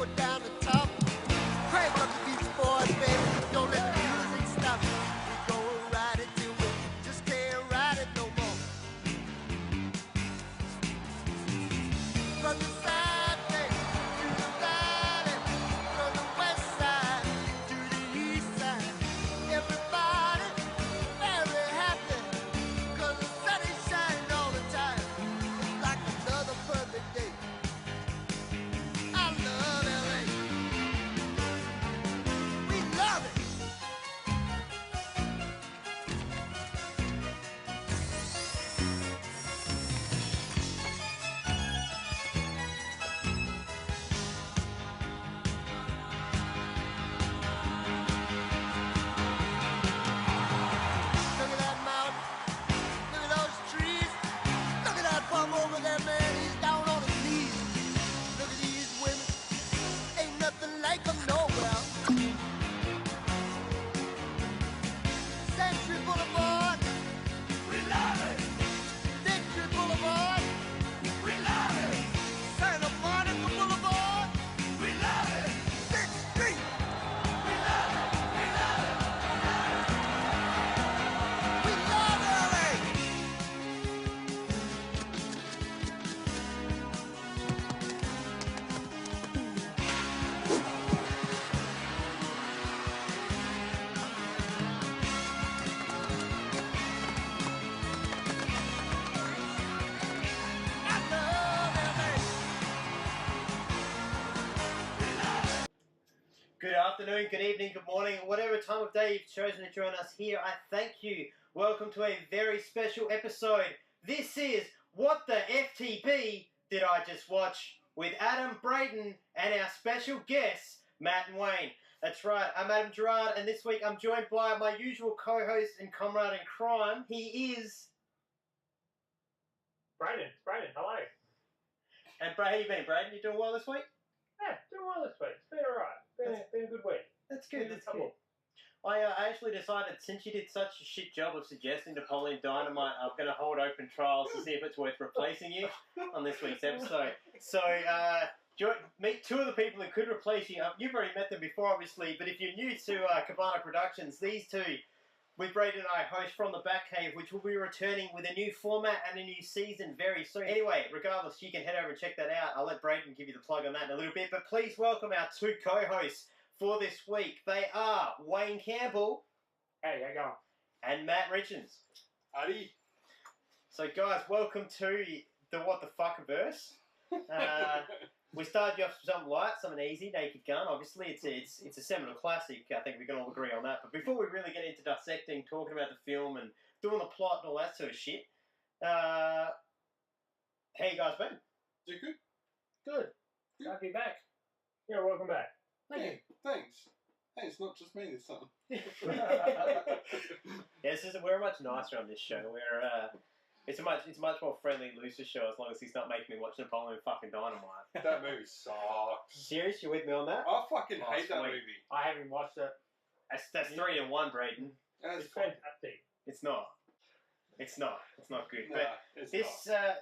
it down the top. Crank up the Beach Boys, baby. Don't let the music stop. We go ride it till we just can't ride it no more. From the side bay to the valley, from the west side to the east side, everybody very happy, 'cause the sun is shining all the time. It's like another perfect day. I love LA. We love it. Look at that mountain. Look at those trees. Look at that bum over there, man. He's down on his knees. Look at these women. Ain't nothing like them nowhere. Century Boulevard. We love it. Victory Boulevard. We love it. Santa Monica Boulevard. We love it. Sixth Street. We love it. We love it. We love LA. I love LA. Good afternoon, good evening, good morning, whatever time of day you've chosen to join us here, I thank you. Welcome to a very special episode. This is What the FTB Did I Just Watch? With Adam, Braden, and our special guests, Matt and Wayne. That's right, I'm Adam Gerard, and this week I'm joined by my usual co-host and comrade in crime. He is... Braden, hello. And Brad, how you been, Braden? You doing well this week? Yeah, doing well this week. It's been alright. Been a good week. That's good, that's good. Couple. I actually decided, since you did such a shit job of suggesting Napoleon Dynamite, I'm going to hold open trials to see if it's worth replacing you on this week's episode. So, meet two of the people who could replace you. You've already met them before, obviously, but if you're new to Cabana Productions, these two, with Braden and I, host From the Batcave, which will be returning with a new format and a new season very soon. Anyway, regardless, you can head over and check that out. I'll let Braden give you the plug on that in a little bit, but please welcome our two co-hosts for this week. They are Wayne Campbell. Hey, how you going? And Matt Richards. Howdy. So guys, welcome to the What the Fuck-averse. We started you off with something light, something easy, Naked Gun. Obviously, it's a seminal classic. I think we can all agree on that. But before we really get into dissecting, talking about the film and doing the plot and all that sort of shit, how you guys been? You good? Good. Glad to be back. Yeah, welcome back. Thank you. Thanks. Hey, it's not just me this time. We're much nicer on this show. It's a much more friendly, looser show as long as he's not making me watch Napoleon fucking Dynamite. That movie sucks. Serious? You with me on that? I fucking Oh, hate that sweet. movie. I haven't watched it. That's 3 in 1, Braden. That's It's fantastic. It's not. It's not good. Nah, it's not.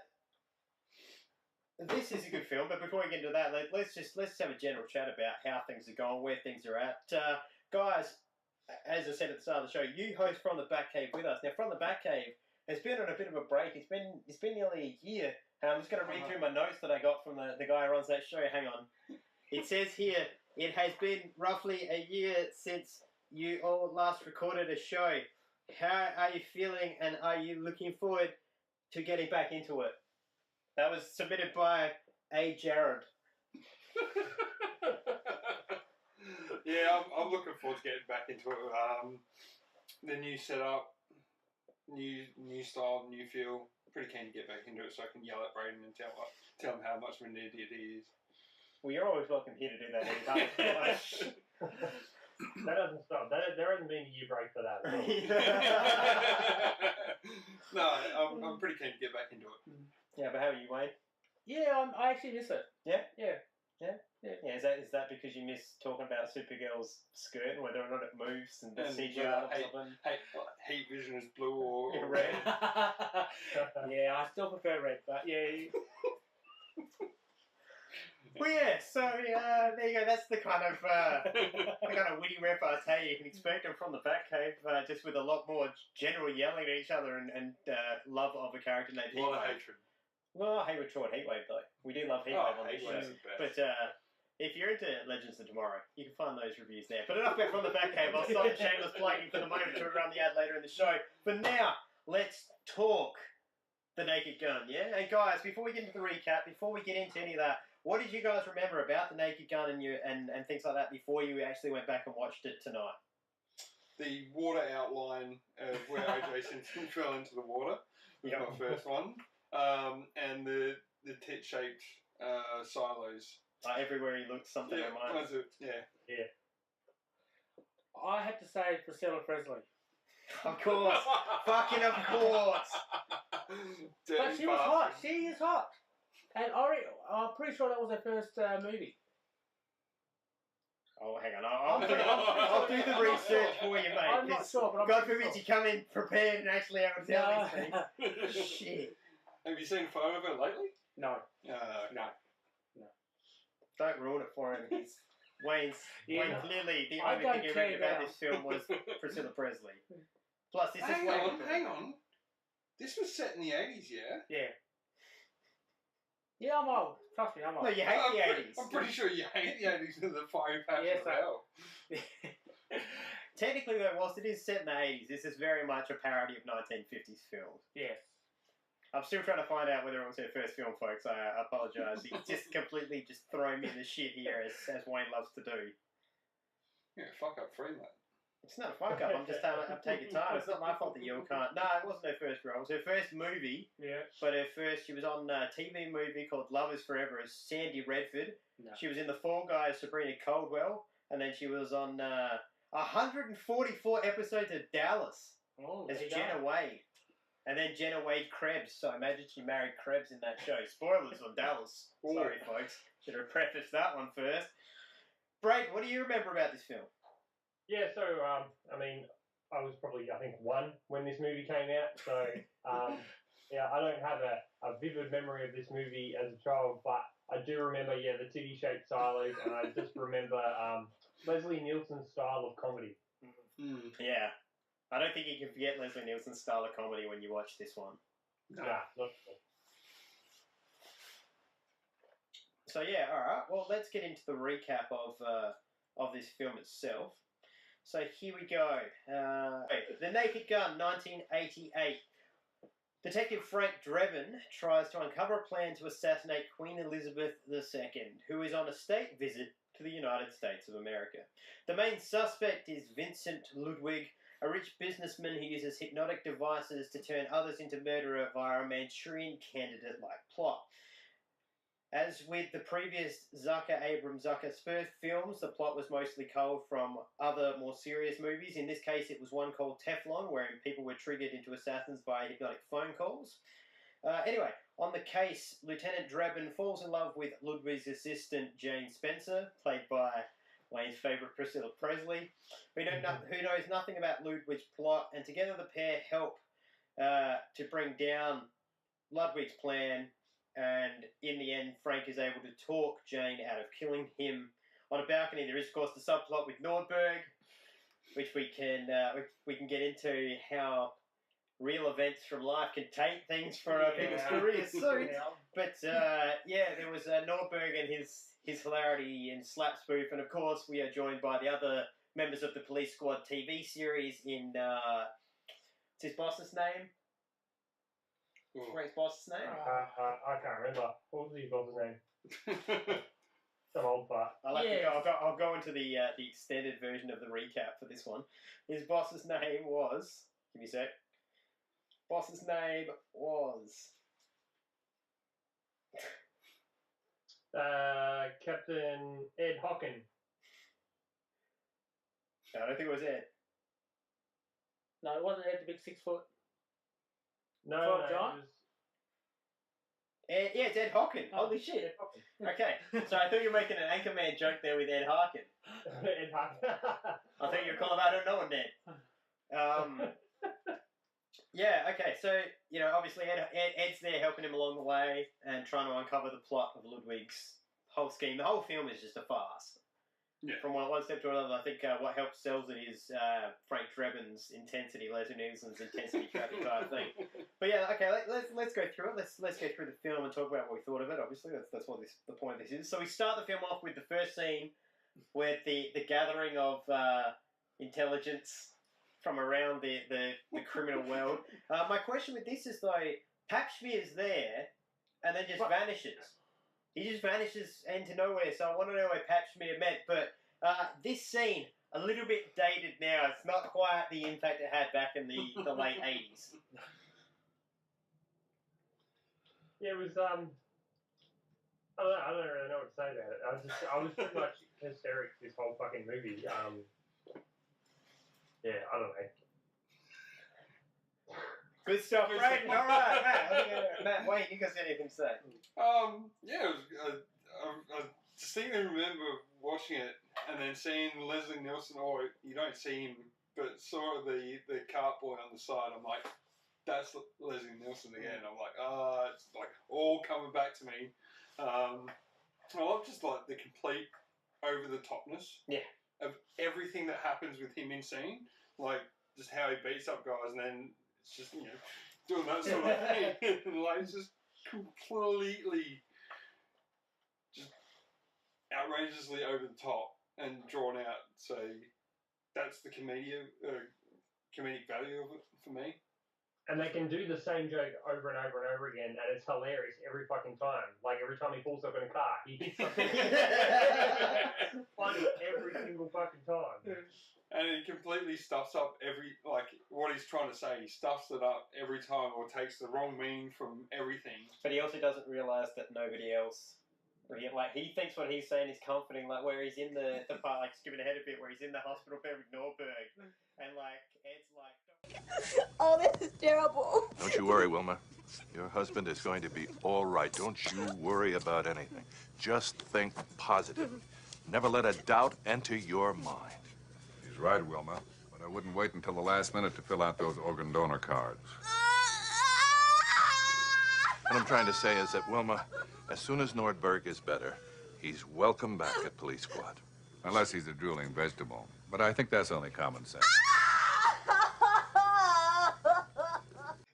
This is a good film, but before we get into that, let's just have a general chat about how things are going, where things are at. Guys, as I said at the start of the show, you host From the Batcave with us. Now, From the Batcave has been on a bit of a break. It's been nearly a year. I'm just going to read through my notes that I got from the guy who runs that show. Hang on. It says here, it has been roughly a year since you all last recorded a show. How are you feeling, and are you looking forward to getting back into it? That was submitted by A. Jared. Yeah, I'm looking forward to getting back into it. The new setup, new style, new feel. Pretty keen to get back into it so I can yell at Braden and tell him how much of an idiot he is. Well, you're always welcome here to do that anytime. That doesn't stop. There hasn't been a year break for that. No, I'm pretty keen to get back into it. Yeah, but how are you, Wayne? Yeah, I actually miss it. Yeah? Yeah. Yeah. Is that because you miss talking about Supergirl's skirt and whether or not it moves and the CGI or something? Heat vision is blue or red. Yeah, I still prefer red, but yeah. Well, yeah. So there you go. That's the kind of witty repartee you can expect from the Batcave, just with a lot more general yelling at each other and love of a character named A lot of Heatwave. hatred. Well, Hayward Short Heatwave though. We do love Heatwave on this show. Heatwave's the best. But if you're into Legends of Tomorrow, you can find those reviews there. But enough about From the Batcave. I'll stop the shameless plugging for the moment to run the ad later in the show. For now, let's talk The Naked Gun, yeah? And guys, before we get into the recap, before we get into any of that, what did you guys remember about The Naked Gun and things like that before you actually went back and watched it tonight? The water outline of where AJ Simpson fell into the water was my first one. And the tit-shaped silos. Everywhere he looked, something reminds him. Yeah. I had to say Priscilla Presley. Of course. Fucking of course. But she was hot. She is hot. And I'm pretty sure that was her first movie. Oh, hang on. I'll do the research for you, mate. I'm not sure, but I'm God pretty forbid you come in prepared and actually able to tell these things. No. Shit. Have you seen a photo of her lately? No. No. Don't ruin it for him. Wayne clearly the I only don't thing he care read about about- this film was Priscilla Presley. Plus, this is Hang Wayne. on. This was set in the 80s, yeah? Yeah. Yeah, I'm old. Trust me, I'm old. No, you hate the 80s. I'm pretty sure you hate the 80s and the fiery passion Yes, of hell. Technically, though, whilst it is set in the 80s, this is very much a parody of 1950s films. Yes. I'm still trying to find out whether it was her first film, folks. I apologise. He's just completely just throwing me in the shit here, as Wayne loves to do. Yeah, fuck up free, mate. It's not a fuck up. I'm just taking time. It's not my fault that you can't. No, it wasn't her first role. It was her first movie. Yeah. But she was on a TV movie called Love Is Forever as Sandy Redford. No. She was in The Fall Guys, Sabrina Caldwell. And then she was on 144 episodes of Dallas Oh, as there you Jenna go. Wade. And then Jenna Wade Krebs. So I imagine she married Krebs in that show. Spoilers on Dallas. Sorry, folks. Should have prefaced that one first. Braden, what do you remember about this film? Yeah, so, I mean, I was probably, I think, 1 when this movie came out. So, yeah, I don't have a vivid memory of this movie as a child, but I do remember, the titty-shaped silos, and I just remember Leslie Nielsen's style of comedy. Yeah. I don't think you can forget Leslie Nielsen's style of comedy when you watch this one. Nah, not sure. So yeah, all right. Well, let's get into the recap of this film itself. So here we go. The Naked Gun, 1988. Detective Frank Drebin tries to uncover a plan to assassinate Queen Elizabeth II, who is on a state visit to the United States of America. The main suspect is Vincent Ludwig, a rich businessman who uses hypnotic devices to turn others into murderer via a Manchurian candidate-like plot. As with the previous Zucker Spur films, the plot was mostly culled from other more serious movies. In this case, it was one called Teflon, wherein people were triggered into assassins by hypnotic phone calls. Anyway, on the case, Lieutenant Drebin falls in love with Ludwig's assistant, Jane Spencer, played by Wayne's favourite Priscilla Presley, who knows nothing about Ludwig's plot, and together the pair help to bring down Ludwig's plan, and in the end, Frank is able to talk Jane out of killing him on a balcony. There is, of course, the subplot with Nordberg, which we can get into how real events from life can taint things for people's careers soon. But there was Nordberg and his hilarity and slap spoof, and of course we are joined by the other members of the Police Squad TV series in what's his boss's name? Frank's boss's name? I can't remember. What was his boss's name? Some old part. I'll go into the extended version of the recap for this one. His boss's name was... Give me a sec. Boss's name was... Captain Ed Hocken. No, I don't think it was Ed. No, it wasn't Ed the big 6 foot. No, Tom John? Ed, yeah, it's Ed Hocken. Oh, Holy shit. Ed Hocken. Okay, so I thought you were making an Anchorman joke there with Ed Harkin. Ed Hocken. I thought you were calling out unknown Ned. Yeah, okay, so, obviously Ed's there helping him along the way and trying to uncover the plot of Ludwig's whole scheme. The whole film is just a farce. Yeah. From one step to another, I think what helps sells it is Frank Drebin's intensity, Leslie Nielsen's intensity traffic type thing. But yeah, okay, let's go through it. Let's go through the film and talk about what we thought of it. Obviously, that's what the point of this is. So we start the film off with the first scene with the gathering of intelligence from around the criminal world. My question with this is though, Papschmier is there and then just vanishes. He just vanishes into nowhere, so I want to know where Papschmier met. But this scene, a little bit dated now. It's not quite the impact it had back in the late 80s. Yeah, it was, I don't really know what to say about it. I was pretty much hysterics this whole fucking movie. Yeah, I don't know. Good stuff, Braden. All right, Matt, wait, you got anything to say? Yeah, it was, I distinctly remember watching it and then seeing Leslie Nielsen, or you don't see him, but saw the cart boy on the side. I'm like, that's Leslie Nielsen again. I'm like, it's like all coming back to me. I love just like the complete over the topness of everything that happens with him in scene, like just how he beats up guys and then it's just, doing that sort of thing. Like, it's just completely just outrageously over the top and drawn out. So that's the comedic value of it for me. And they can do the same joke over and over and over again, and it's hilarious every fucking time. Like, every time he pulls up in a car, he hits something. Funny every single fucking time. And he completely stuffs up what he's trying to say. He stuffs it up every time or takes the wrong meaning from everything. But he also doesn't realise that nobody else... he thinks what he's saying is comforting, like where he's in the part, like skipping ahead a bit, where he's in the hospital bed with Norberg, and like Ed's like, oh, this is terrible. Don't you worry, Wilma. Your husband is going to be all right. Don't you worry about anything. Just think positive. Never let a doubt enter your mind. He's right, Wilma, but I wouldn't wait until the last minute to fill out those organ donor cards. What I'm trying to say is that, Wilma, as soon as Nordberg is better, he's welcome back at Police Squad. Unless he's a drooling vegetable. But I think that's only common sense.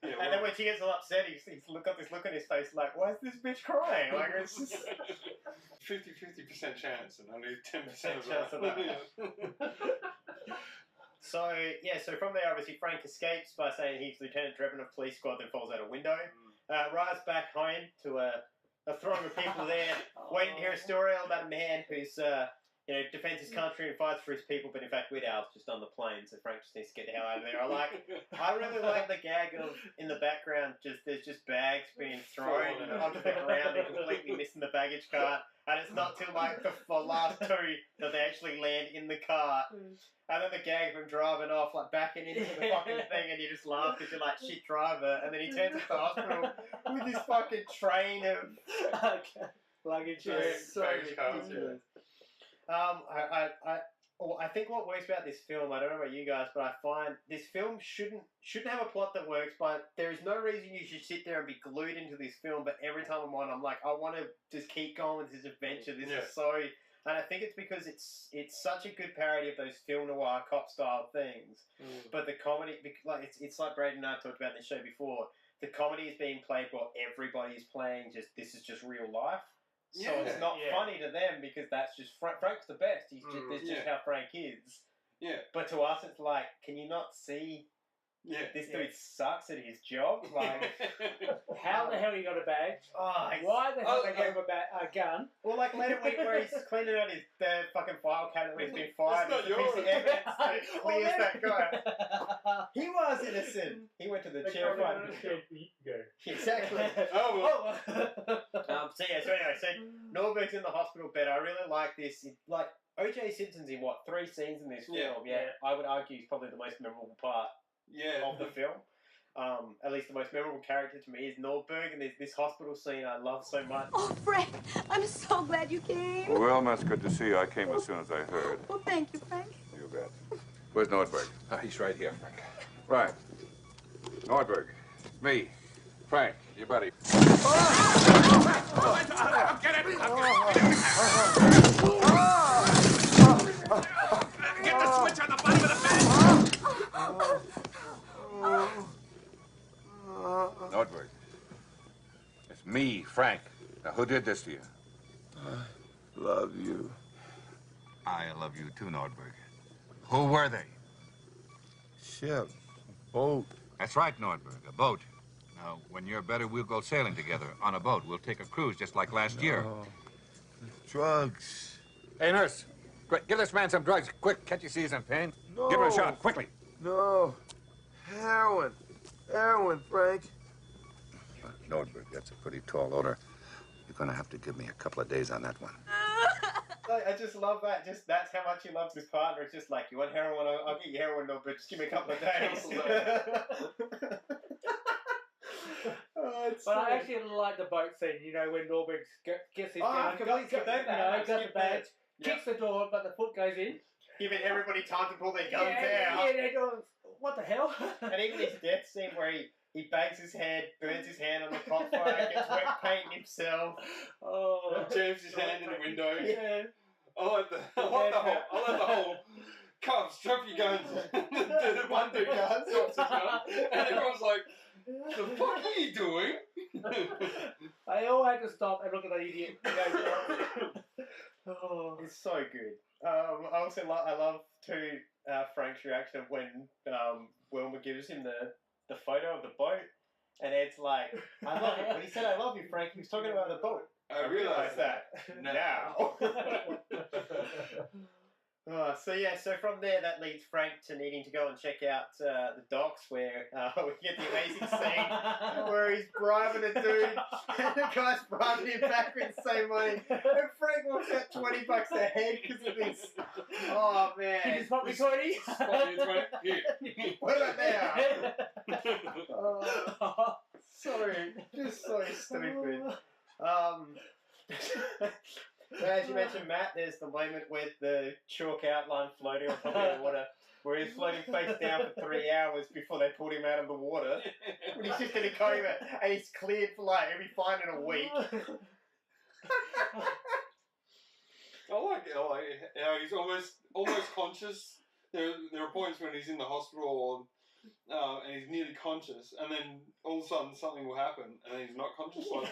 and then when she gets all upset, he's got this look on his face like, why is this bitch crying? Like, it's just... 50% chance and only 10% of that. So from there, obviously, Frank escapes by saying he's Lieutenant Drebin of Police Squad, then falls out a window. Rides back home to a throng of people there, waiting to hear a story about a man who's, defends his country and fights for his people, but in fact, Weird Al's just on the plane, so Frank just needs to get the hell out of there. I really like the gag of, in the background, there's just bags being thrown onto the ground and completely missing the baggage cart, and it's not till like the last two that they actually land in the cart. And then the gag of him driving off, like backing into the fucking thing, and you just laugh because you're like, shit driver. And then he turns to the hospital with this fucking train of luggage. So ridiculous. I think what works about this film, I don't know about you guys, but I find this film shouldn't have a plot that works, but there is no reason you should sit there and be glued into this film, but every time I'm on, I'm like, I want to just keep going with this adventure. This is so... And I think it's because it's such a good parody of those film noir cop style things. But the comedy, like it's like Braden and I talked about in the show before. The comedy is being played while everybody is playing. This is just real life. So it's not funny to them because that's just Frank's the best. That's just how Frank is. Yeah. But to us, it's like, can you not see? This dude sucks at his job. Like, how the hell he got a badge? Why the hell they gave him a gun? Well, like later where he's cleaning out the fucking file cabinet where he's been fired. It's not yours. Clears that guy. He was innocent. He went to the chair fight. Exactly. So anyway, Norberg's in the hospital bed. I really like this. Like O.J. Simpson's in 3 scenes in this film. I would argue he's probably the most memorable part. Of the film. At least the most memorable character to me is Nordberg, and there's this hospital scene I love so much. Oh, Frank, I'm so glad you came. Well, that's good to see you. I came as soon as I heard. Well, thank you, Frank. You bet. Where's Nordberg? He's right here, Frank. Right. Nordberg. Me. Frank, your buddy. I'll get it! Get the switch on the bottom of the bed! Nordberg. It's me, Frank. Now, who did this to you? Love you. I love you too, Nordberg. Who were they? Ship. Boat. That's right, Nordberg, a boat. Now, when you're better, we'll go sailing together on a boat. We'll take a cruise just like last year. Drugs. Hey, nurse. Quick, give this man some drugs. Quick, can't you see he's in pain? No. Give him a shot, quickly. No. Heroin. Heroin, Frank. Nordberg, that's a pretty tall order. You're going to have to give me a couple of days on that one. I just love that. Just that's how much he loves his partner. It's just like, you want heroin? I'll get you heroin, no, but just give me a couple of days. But I actually like the boat scene. You know, when Norberg gets his gun, got the badge, kicks the door, but the foot goes in. Giving everybody time to pull their guns out. Yeah, they're doing, what the hell? And even his death scene where he bangs his head, burns his hand on the pot fire, gets wet painting himself. Oh, jams his hand in the window. Yeah. I like the whole. Come, drop your guns. One dude drops his gun, and everyone's like, "The fuck are you doing?" They all had to stop and look at that idiot. Oh, it's so good. I also I love too Frank's reaction when Wilma gives him the photo of the boat, and Ed's like, "I love it." When he said, "I love you, Frank," he was talking about the boat. I realised that now. So from there, that leads Frank to needing to go and check out the docks where we get the amazing scene where he's bribing a dude and the guy's bribing him back with the same money. And Frank walks out $20 a head because of this. Oh, man. He just popped me 20. What about now? Just so stupid. As you mentioned, Matt, there's the moment with the chalk outline floating on top of the water, where he's floating face down for 3 hours before they pulled him out of the water. When he's just in a coma, and he's cleared for like every fine in a week. I like it. You know, he's almost conscious. There are points when he's in the hospital and he's nearly conscious, and then all of a sudden something will happen, and then he's not conscious. Like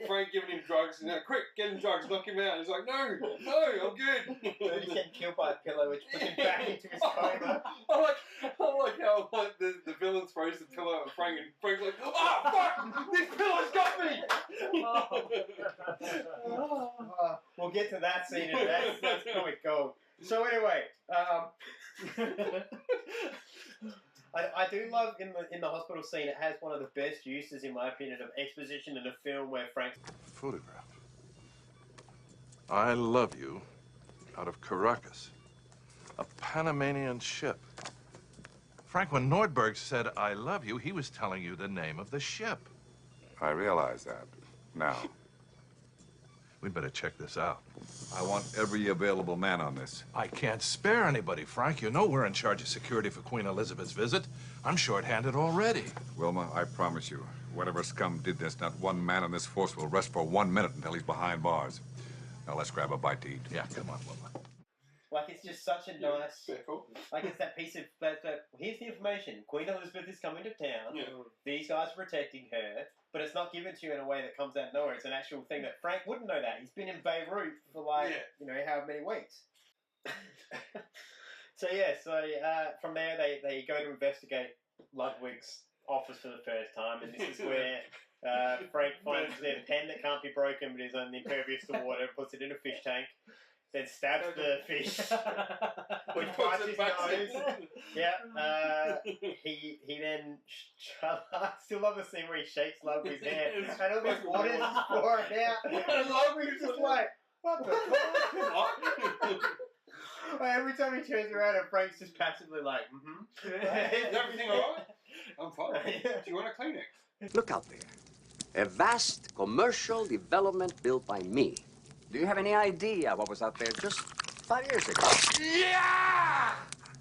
Frank giving him drugs, and quick, get him drugs, knock him out. And he's like, no, I'm good. Then he's getting killed by a pillow, which puts him back into his coma. I like how the villain throws the pillow at Frank, and Frank's like, oh fuck, this pillow's got me. We'll get to that scene, and that's comic gold. So anyway, I do love in the hospital scene. It has one of the best uses, in my opinion, of exposition in a film where Frank's Photograph. I love you out of Caracas. A Panamanian ship. Frank, when Nordberg said, I love you, he was telling you the name of the ship. I realize that. Now, We'd better check this out. I want every available man on this. I can't spare anybody, Frank. You know we're in charge of security for Queen Elizabeth's visit. I'm short-handed already. Wilma, I promise you, whatever scum did this, not one man on this force will rest for 1 minute until he's behind bars. Now let's grab a bite to eat. Yeah, come on, Wilma. Like, it's just such a nice... Like, it's that piece of... here's the information. Queen Elizabeth is coming to town. Yeah. These guys are protecting her. But it's not given to you in a way that comes out of nowhere. It's an actual thing that Frank wouldn't know that. He's been in Beirut for, like, however many weeks. So from there, they go to investigate Ludwig's office for the first time. And this is where Frank finds their pen that can't be broken but is only impervious to water, puts it in a fish tank. Then stabs the fish, which bites his nose. Yeah. He then. I still love the scene where he shakes Ludwig's hand, and all this water is just pouring out, and Ludwig's just like, "What the fuck?" Every time he turns around, and Frank's just passively like, Is everything alright? I'm fine. Do you want a Kleenex? Look out there. A vast commercial development built by me. Do you have any idea what was out there just 5 years ago? Yeah!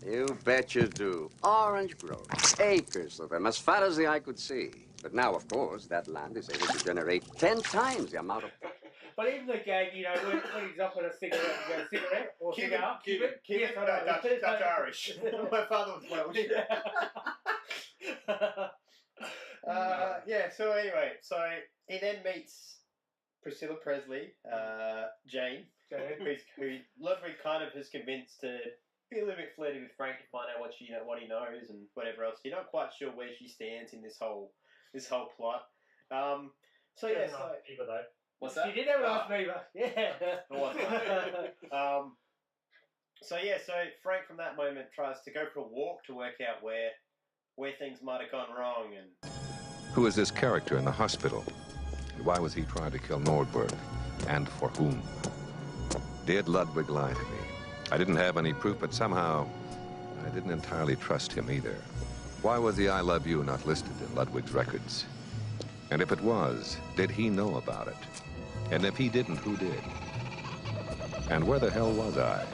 You bet you do. Orange groves, acres of them, as fat as the eye could see. But now, of course, that land is able to generate 10 times the amount of... But even the gag, you know, when he's offered a cigarette, you go, cigarette or Cuban, cigar? Cuban. Yes, I know. Dutch Irish. My father was Welsh. Yeah, so anyway, so he then meets Priscilla Presley, Jane, who Ludwig kind of has convinced to be a little bit flirty with Frank to find out what he knows and whatever else. You're not quite sure where she stands in this whole plot. So yeah, so Beaver, though. What's that? She did have a nice beaver. Yeah. So yeah, so Frank from that moment tries to go for a walk to work out where things might have gone wrong. And Who is this character in the hospital? And why was he trying to kill Nordberg? And for whom? Did Ludwig lie to me? I didn't have any proof, but somehow I didn't entirely trust him either. Why was the I love you not listed in Ludwig's records? And if it was, did he know about it? And if he didn't, who did? And where the hell was I?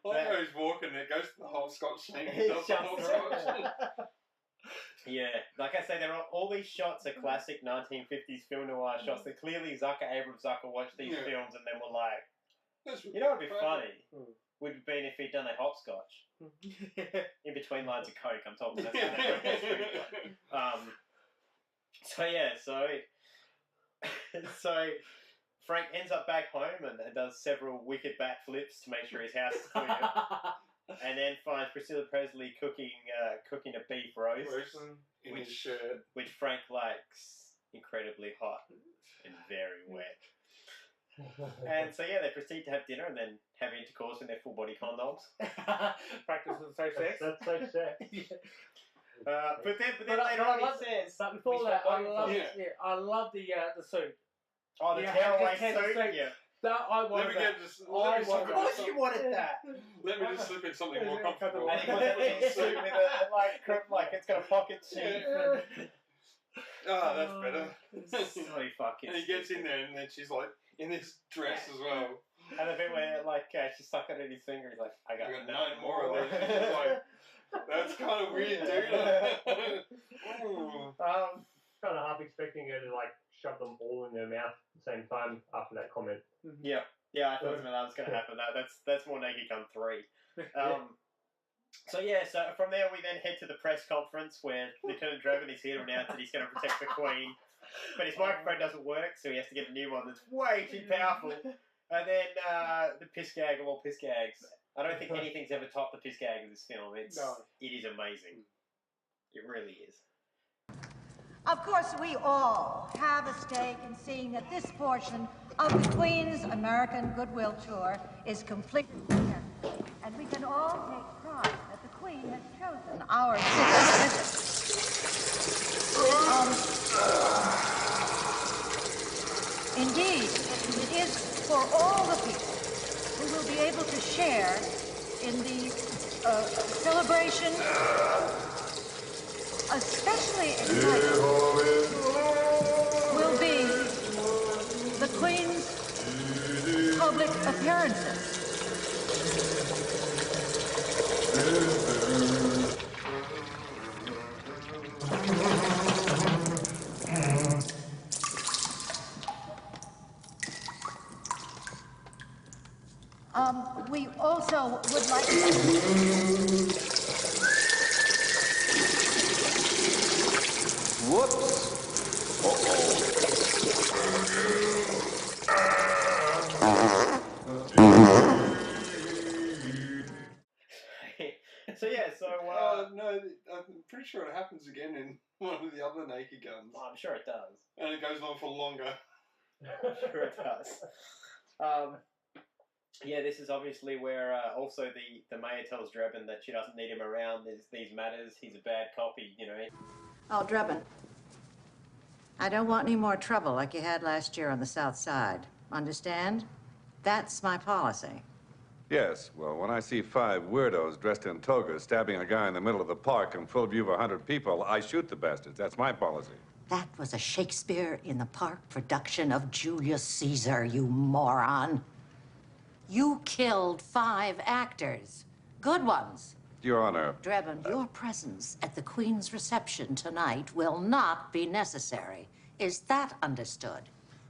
Like he's walking, it goes to the hopscotch thing. He does the hopscotch. Yeah, like I say, all these shots are classic 1950s film noir shots that clearly Abrams Zucker watched these films and then were like, you know what would be funny? Would have been if he'd done a hopscotch. In between lines of coke, I'm talking about. So yeah, so Frank ends up back home and does several wicked backflips to make sure his house is clear. And then finds Priscilla Presley cooking a beef roast in his shirt, which Frank likes incredibly hot and very wet. And so yeah, they proceed to have dinner and then have intercourse in their full body condoms. Practice of safe sex. That's safe sex. But then later on he says. But before that, I love the suit. Oh, the tearaway suit. Yeah. That I wanted. Of course you wanted that. Let me just slip in something more comfortable. And he was in a suit with a like it's got a pocket seat. Ah, that's better. So fucking. And he gets in there, and then she's like in this dress as well. And the bit where she's sucking at his finger, he's like, I got 9 more of them. He's like, that's kind of weird, dude. Kind of half expecting her to like shove them all in their mouth at the same time after that comment. Yeah, I thought that was going to happen. That's more Naked Gun 3. So from there we then head to the press conference where Lieutenant Drebin is here to announce that he's going to protect the Queen, but his microphone doesn't work, so he has to get a new one that's way too powerful. And then the piss gag of all piss gags. I don't think anything's ever topped the piss gag of this film. It is amazing. It really is. Of course, we all have a stake in seeing that this portion of the Queen's American Goodwill Tour is completely clear. And we can all take pride that the Queen has chosen our visit. Indeed, it is for all the people who will be able to share in the celebration. Especially exciting will be the Queen's public appearances. We also would like to... Whoops. No, I'm pretty sure it happens again in one of the other Naked Guns. Oh, I'm sure it does. And it goes on for longer. I'm sure it does. Yeah, this is obviously where also the mayor tells Drebin that she doesn't need him around. There's these matters. He's a bad copy, you know. Oh, Drebin, I don't want any more trouble like you had last year on the South Side. Understand? That's my policy. Yes, well, when I see 5 weirdos dressed in togas stabbing a guy in the middle of the park in full view of 100 people, I shoot the bastards. That's my policy. That was a Shakespeare in the Park production of Julius Caesar, you moron. You killed 5 actors. Good ones. Your Honor. Drebin, your presence at the Queen's reception tonight will not be necessary. Is that understood?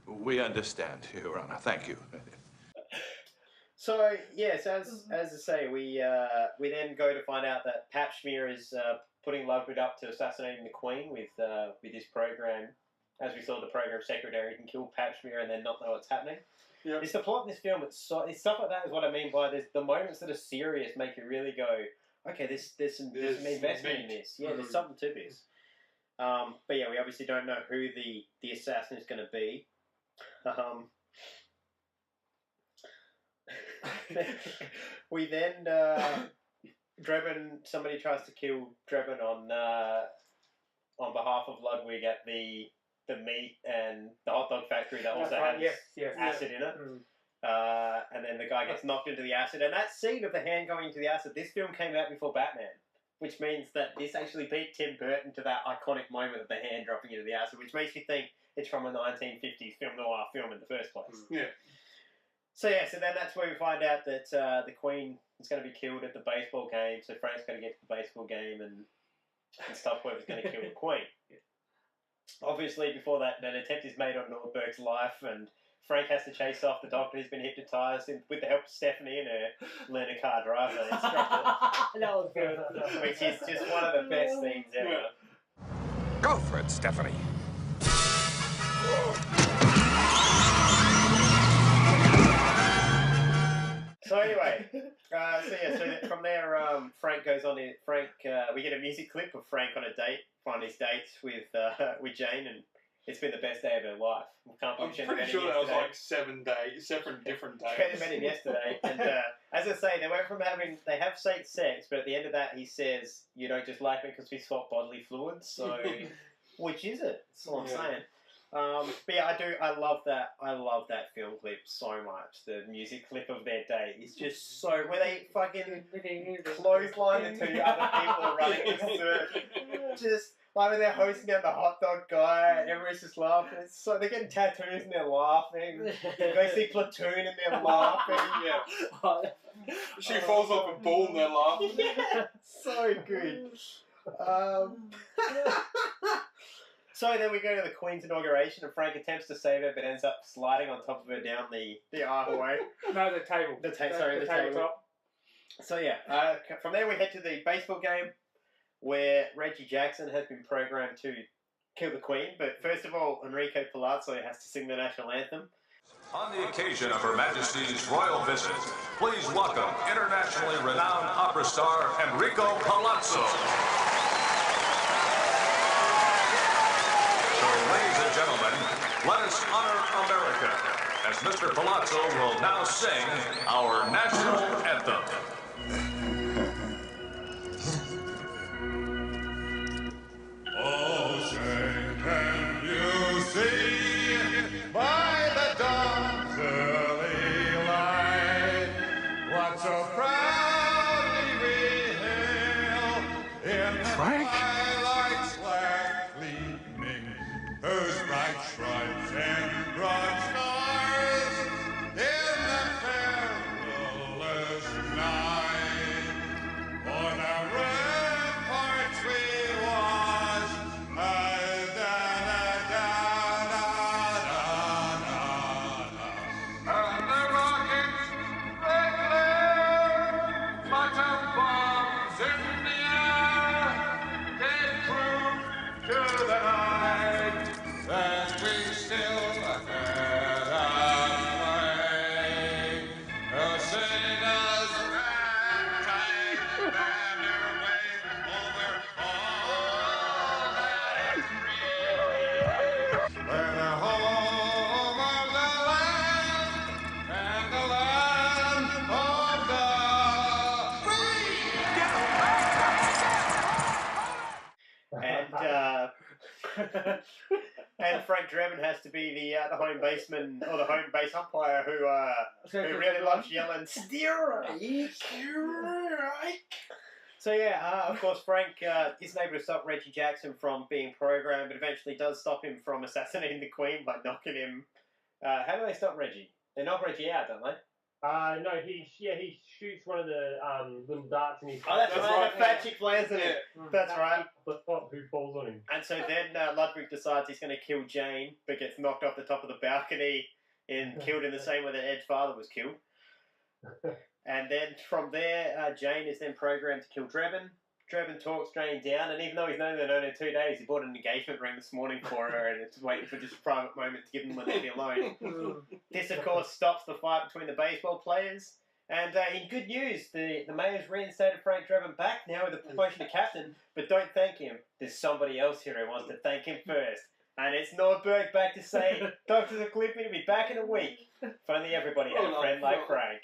We understand, Your Honor. Thank you. So yes, as I say, we then go to find out that Pap Smear is putting Ludwig up to assassinating the Queen with this program. As we saw, the program secretary can kill Pap Smear and then not know what's happening. Yep. It's the plot in this film. It's stuff like that is what I mean by this. The moments that are serious make you really go, okay, there's some investment in this. Yeah, there's something to this. But yeah, we obviously don't know who the assassin is going to be. We then Drebin. Somebody tries to kill Drebin on behalf of Ludwig at the meat and the hot dog factory that also has acid in it. And then the guy gets knocked into the acid. And that scene of the hand going into the acid, this film came out before Batman, which means that this actually beat Tim Burton to that iconic moment of the hand dropping into the acid, which makes you think it's from a 1950s film noir film in the first place. Yeah. So then that's where we find out that the Queen is going to be killed at the baseball game. So Frank's going to get to the baseball game and stuff where he's going to kill the Queen. Obviously, before that, an attempt is made on Nordberg's life, and Frank has to chase off the doctor who's been hypnotised with the help of Stephanie and her learner car driver instructor. That was good. Which is just one of the best scenes ever. Go for it, Stephanie. So anyway, so from there, Frank goes on. We get a music clip of Frank on his dates with Jane, and it's been the best day of her life. I'm pretty sure that was like 7 different days. They met him yesterday, and as I say, they have sex, but at the end of that, he says, "You don't just like me because we swap bodily fluids." So, which is it? That's all I'm saying. But yeah, I love that film clip so much. The music clip of their day is just so where they fucking clothesline the two other people running this search. Just like when they're hosting out the hot dog guy, and everyone's just laughing. It's so they're getting tattoos and they're laughing. You go see Platoon and they're laughing. Yeah. She falls off a ball and they're laughing. Yeah, so good. So then we go to the Queen's inauguration, and Frank attempts to save her, but ends up sliding on top of her down the aisleway. No, the table. The tabletop. So yeah, from there we head to the baseball game, where Reggie Jackson has been programmed to kill the Queen. But first of all, Enrico Palazzo has to sing the national anthem. On the occasion of Her Majesty's royal visit, please welcome internationally renowned opera star Enrico Palazzo. Ladies and gentlemen, let us honor America as Mr. Palazzo will now sing our national anthem. Oh, say, can you see by the dawn's early light what so proudly we hail in the twilight's slack gleaming, whose bright stripes and broad stars in the perilous night for the ramparts we watch. And the rockets they glare, phantom bombs in the air, gave proof to the night that we still had a flame. Oh, sing us ragtime banner wave over all that's free. We're the home of the land and the land of the free. And Frank Drebin has to be the home baseman or the home base umpire who really loves yelling "Strike!" So yeah, of course Frank isn't able to stop Reggie Jackson from being programmed, but eventually does stop him from assassinating the Queen by knocking him. How do they stop Reggie? They knock Reggie out, don't they? No, he shoots one of the little darts in his. Oh, that's right. The fat chick lands in it. That's right. The top who falls on him. And so then Ludwig decides he's going to kill Jane, but gets knocked off the top of the balcony and killed in the same way that Ed's father was killed. And then from there, Jane is then programmed to kill Drebin. Drebin talks Jane down, and even though he's known her only 2 days, he bought an engagement ring this morning for her, and it's waiting for just a private moment to give them when they be alone. This, of course, stops the fight between the baseball players. And in good news, the mayor's reinstated Frank Drebin back now with a promotion to captain, but don't thank him. There's somebody else here who wants to thank him first. And it's Nordberg back to say, Doctors are clipping to be back in a week. If only everybody had a friend like Frank.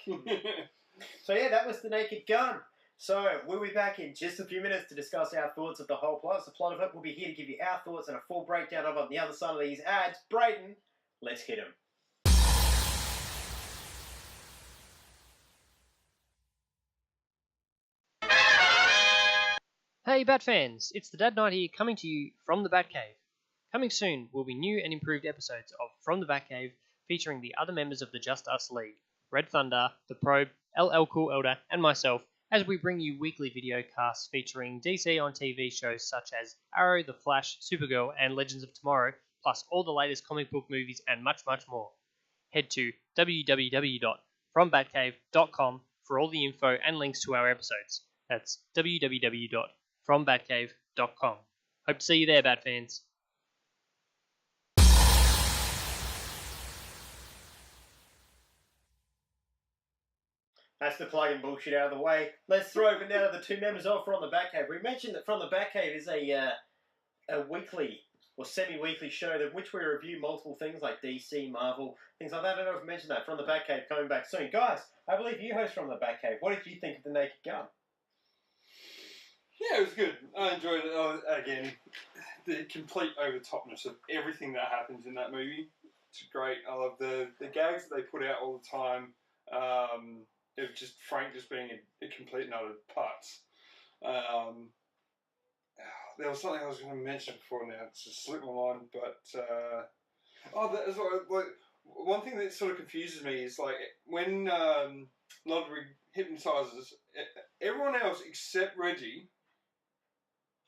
So yeah, that was The Naked Gun. So we'll be back in just a few minutes to discuss our thoughts of the whole plot. It's the plot of it. We'll be here to give you our thoughts and a full breakdown of it on the other side of these ads. Braden, let's hit him. Hey Bat fans, it's the Dad Knight here coming to you from the Batcave. Coming soon will be new and improved episodes of From the Batcave featuring the other members of the Just Us League, Red Thunder, The Probe, LL Cool Elder, and myself, as we bring you weekly video casts featuring DC on TV shows such as Arrow, The Flash, Supergirl, and Legends of Tomorrow, plus all the latest comic book movies and much, much more. Head to www.frombatcave.com for all the info and links to our episodes. That's www.frombatcave.com. Hope to see you there, Bat fans. That's the plug and bullshit out of the way. Let's throw over now to the two members of From the Batcave. We mentioned that From the Batcave is a weekly or semi-weekly show in which we review multiple things like DC, Marvel, things like that. I don't know if I mentioned that. From the Batcave coming back soon. Guys, I believe you host From the Batcave. What did you think of The Naked Gun? Yeah, it was good. I enjoyed it. Again, the complete over-topness of everything that happens in that movie. It's great. I love the gags that they put out all the time. It was just Frank just being a complete and utter putz. There was something I was going to mention before now. It's just slipped my mind. But one thing that sort of confuses me is like when Ludwig hypnotizes everyone else except Reggie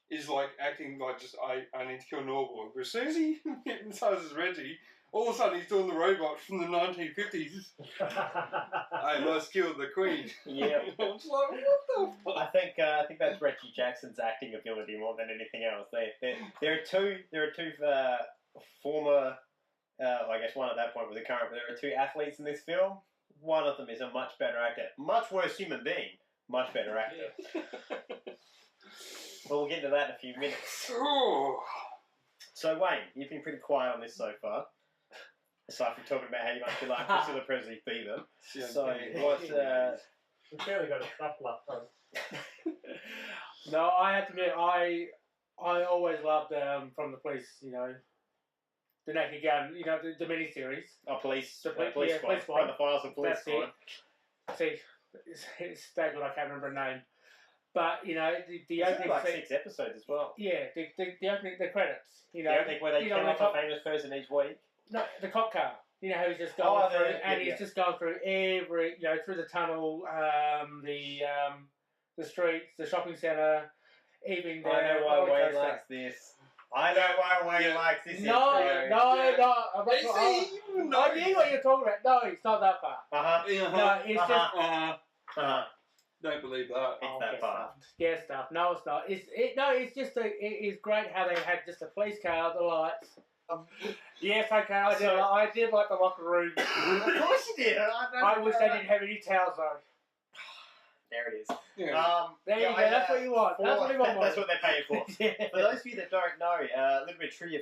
is like acting like just I need to kill Norborg. But as soon as he hypnotizes Reggie, all of a sudden he's doing the robot from the 1950s. I must kill the Queen. Yeah. I'm just like, what the fuck? I think that's Reggie Jackson's acting ability more than anything else. There are two former, I guess one at that point was a current, but there are two athletes in this film. One of them is a much better actor, much worse human being, much better actor. But we'll get into that in a few minutes. So Wayne, you've been pretty quiet on this so far. Aside from talking about how you must be like Priscilla Presley Fever. So what? We barely got a stuff left. No, I have to admit, I always loved From the Police, The Naked Gun, the miniseries. Police Squad. Police Squad. From the Files of Police Squad. See, it's stable, I can't remember the name. But, the opening... like 6 episodes as well. Yeah, the opening, the credits. The opening where they kill off a famous person each week. No, the cop car. How he's just going through, he's just going through every, through the tunnel, the streets, the shopping centre, even the... I know why Wayne likes this. I know why Wayne likes this. No. I knew what you're talking about. No, it's not that far. No, it's just... Don't believe that. It's that far. Scare stuff. No, it's not. It's just it is great how they had just a police car, the lights. Yes, okay, I did like the locker room. Of course you did. I wish they didn't have any towels though. There it is. Yeah. There you go. That's what you want. That's what you want. That's what they're paying for. For those of you that don't know, a little bit of trivia.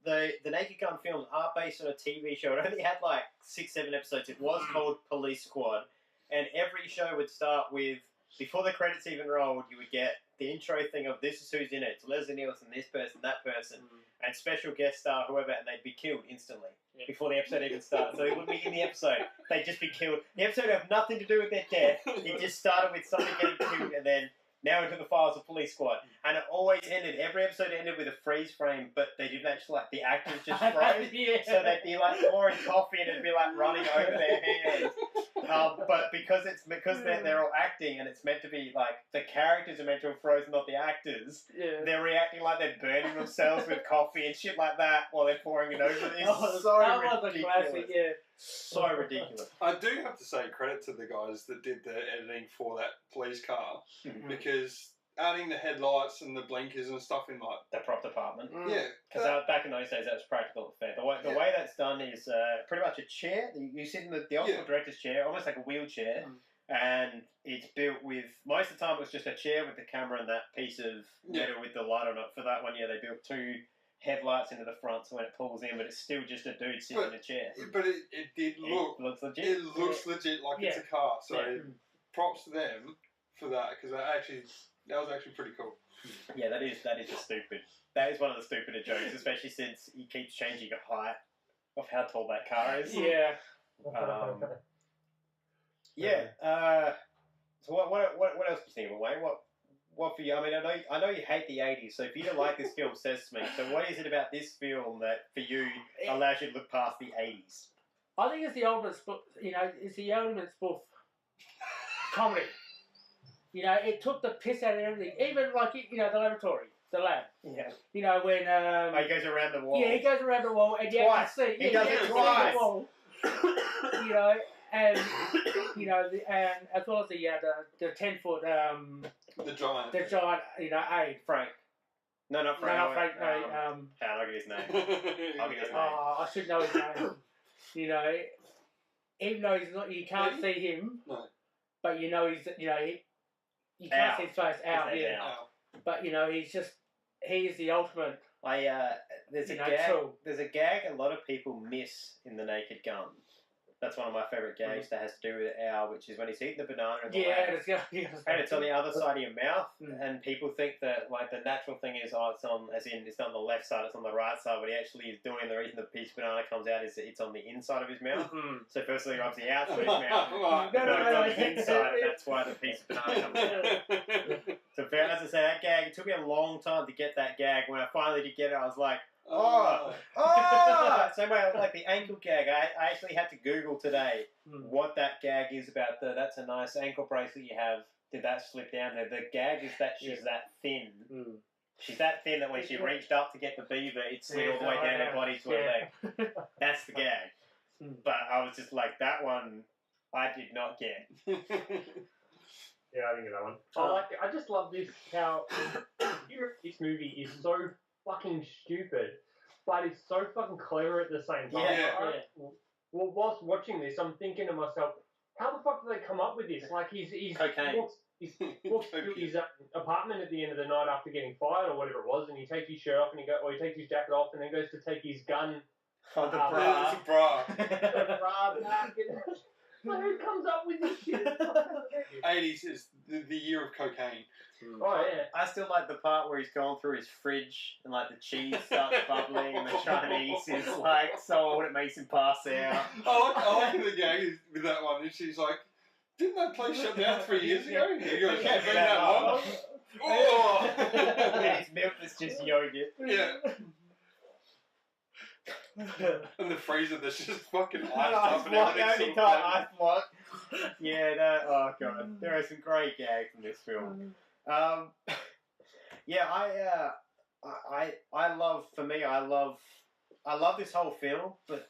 The Naked Gun films are based on a TV show. It only had like 6-7 episodes. It was called Police Squad. And every show would start with, before the credits even rolled, you would get the intro thing of this is who's in it. It's Leslie Nielsen, this person, that person, and special guest star, whoever, and they'd be killed instantly before the episode even started. So it wouldn't be in the episode. They'd just be killed. The episode would have nothing to do with their death. It just started with somebody getting killed, and then now into the Files of Police Squad. And it always ended, every episode ended with a freeze frame, but they didn't actually, like, the actors just froze. So they'd be, like, pouring coffee and it'd be, like, running over their hands. But because they're all acting and it's meant to be like the characters are meant to have frozen, not the actors. Yeah. They're reacting like they're burning themselves with coffee and shit like that while they're pouring it over. It's so that was ridiculous. a classic, yeah. So ridiculous. I do have to say credit to the guys that did the editing for that police car because adding the headlights and the blinkers and stuff in like the prop department. Yeah, because back in those days that was practical effect. The way that's done is pretty much a chair. You sit in the ultimate director's chair, almost like a wheelchair, and it's built with most of the time it was just a chair with the camera and that piece of metal with the light on it. For that one, they built 2 headlights into the front, so when it pulls in, but it's still just a dude sitting in a chair. But it did look. It looks legit. It looks legit like it's a car. So props to them for that because that was actually pretty cool. Yeah, that is a stupid. That is one of the stupider jokes, especially since he keeps changing the height of how tall that car is. Yeah. So what else do you think, Wayne? What for you? I mean, I know you hate the 80s, so if you don't like this film, says to me. So what is it about this film that for you allows you to look past the 80s? I think it's the ultimate spoof. It's the ultimate spoof comedy. It took the piss out of everything. Even like the laboratory, the lab. Yeah. When he goes around the wall. Yeah, he goes around the wall, and you Twice. can see. He does it twice. And and as well as the 10-foot the giant aide Frank. No, not Frank. No, not Frank. I'll get his name. I should know his name. Even though he's not, you can't see him. No. But he's you can't see his face out. Yeah. But he is the ultimate. There's a gag a lot of people miss in The Naked Gun. That's one of my favourite gags that has to do with Al, which is when he's eating the banana in the lab, and it's on the other side of your mouth, and people think that like the natural thing is it's on, as in it's not on the left side, it's on the right side, but he actually is doing the reason the piece of banana comes out is that it's on the inside of his mouth. So firstly he rubs the outside of his mouth, it's on the inside, and that's why the piece of banana comes out. So as I say, that gag, it took me a long time to get that gag. When I finally did get it, I was like, same way like the ankle gag. I actually had to Google today what that gag is about. That's a nice ankle bracelet you have. Did that slip down there? The gag is that she's that thin. She's that thin that when she reached up to get the beaver, it slid all the way down her body to her leg. That's the gag. But I was just like, that one I did not get. Yeah, I didn't get that one. I just love this, how this movie is so fucking stupid, but it's so fucking clever at the same time. Well, whilst watching this, I'm thinking to myself, how the fuck did they come up with this? Like, he's cocaine. walks to his apartment at the end of the night after getting fired or whatever it was, and he takes his shirt off and he takes his jacket off and then goes to take his gun. The bra. The bra back. Like, who comes up with this shit? 80s is the year of cocaine. Oh yeah. I still like the part where he's going through his fridge and like the cheese starts bubbling and the Chinese is like so old it makes him pass out. I like the gag with that one. And she's like, "Didn't that place shut down 3 years ago?" He goes, "Can't been that long." Oh. And his milk is just yogurt. Yeah. And the freezer that's just fucking iced up and everything. Ice block. Yeah, oh god. There are some great gags in this film. I love this whole film, but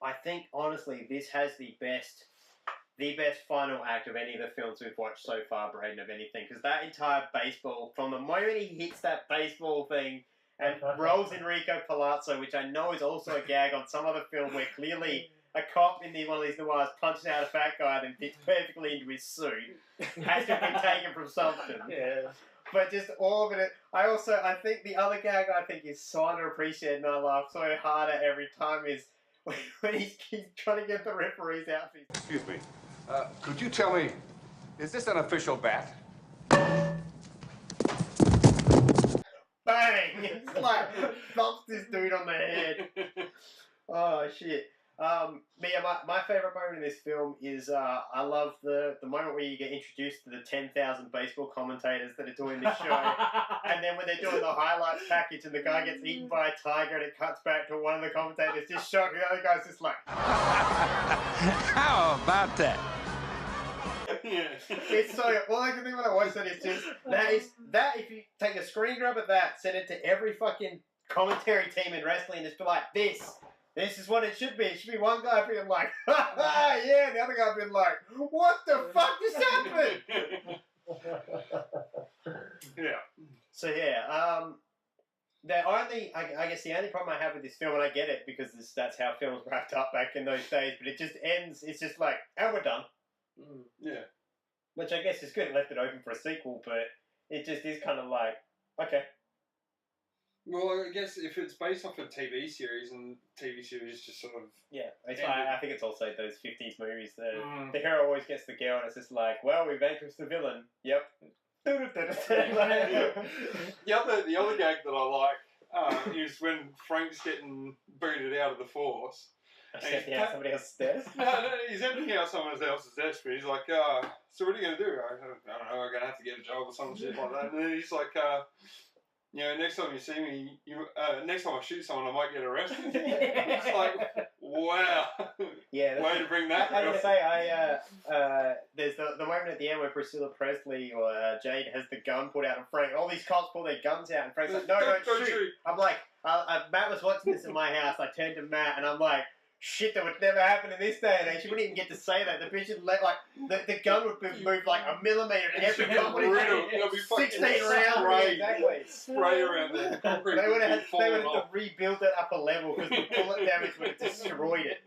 I think honestly this has the best final act of any of the films we've watched so far, Braden, of anything, because that entire baseball, from the moment he hits that baseball thing and rolls Enrico Palazzo, which I know is also a gag on some other film where clearly a cop in one of these noirs punches out a fat guy and fits perfectly into his suit. Has to have been taken from something. Yeah. But just all of it. I think the other gag I think is so underappreciated and I laugh so hard at every time is when he's trying to get the referee's outfit. Excuse me. Could you tell me, is this an official bat? Bang! It's like thumps this dude on the head. Oh shit. My favourite moment in this film is I love the moment where you get introduced to the 10,000 baseball commentators that are doing this show, and then when they're doing the highlights package and the guy gets eaten by a tiger and it cuts back to one of the commentators just shocked, the other guy's just like, how about that? Yeah. It's so. All I can think when I watch that is just that. If you take a screen grab of that, send it to every fucking commentary team in wrestling, just be like, this is what it should be. It should be one guy being like, ha ha, yeah, and the other guy being like, what the fuck just happened? Yeah. So yeah, I guess the only problem I have with this film, and I get it because that's how films wrapped up back in those days, but it just ends. It's just like, and we're done. Yeah. Which I guess is good. It left it open for a sequel, but it just is kind of like, okay. Well, I guess if it's based off a TV series, and TV series just sort of... Yeah, I think it's also those 50s movies. The hero always gets the girl, and it's just like, well, we vanquished the villain. Yep. The other gag that I like is when Frank's getting booted out of the force. Emptying out somebody else's desk? No, he's emptying out someone else's desk, but he's like, so what are you going to do? I don't know, I'm going to have to get a job or some shit like that. And then he's like, next time you see me, next time I shoot someone, I might get arrested. It's like, wow. Yeah. Way to bring that. I have to say, there's the moment at the end where Priscilla Presley or Jade has the gun pulled out, and Frank, all these cops pull their guns out, and Frank's like, no, don't shoot. I'm like, Matt was watching this in my house. I turned to Matt, and I'm like, shit, that would never happen in this day and age. She wouldn't even get to say that. The bitch would let, like, the gun would move like a millimeter and every gun would have 16 rounds. Exactly. Spray around there. They would have to rebuild that upper level because the bullet damage would have destroyed it.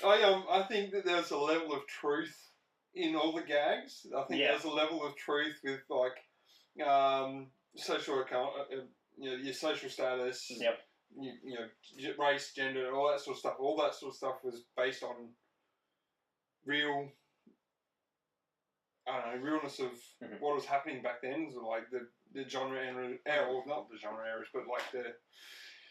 I think that there's a level of truth in all the gags. I think there's a level of truth with, like, social account, your social status. Yep. Race, gender, all that sort of stuff. All that sort of stuff was based on real, realness of what was happening back then. So like the genre era, or not the genre errors, but like the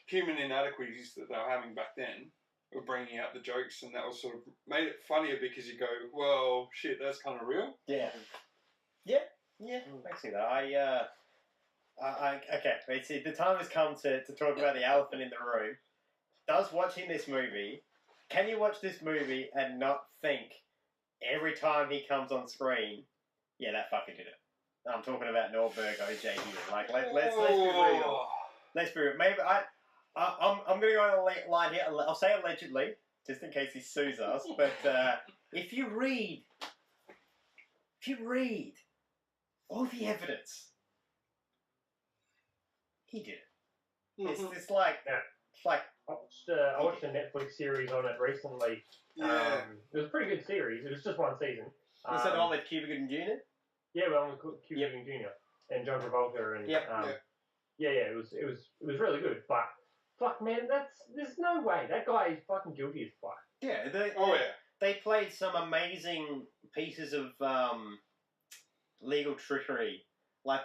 human inadequacies that they were having back then were bringing out the jokes, and that was sort of made it funnier because you go, well, shit, that's kind of real. Yeah. I see that. Okay, see, the time has come to talk about the elephant in the room. Does watching this movie, can you watch this movie and not think every time he comes on screen, yeah, that fucker did it? I'm talking about Nordberg, OJ here. Like, let's be real. Let's be real. Maybe I'm going to go on a line here. I'll say allegedly, just in case he sues us. But if you read all the evidence, he did it. It's like, I watched a Netflix series on it recently. Yeah. It was a pretty good series. It was just one season. Was it the one with Cuba Gooding Jr.? Yeah, well, with Cuba Gooding Jr. and John Travolta and it was really good. But fuck, man, there's no way that guy is fucking guilty as fuck. Yeah, they played some amazing pieces of legal trickery. Like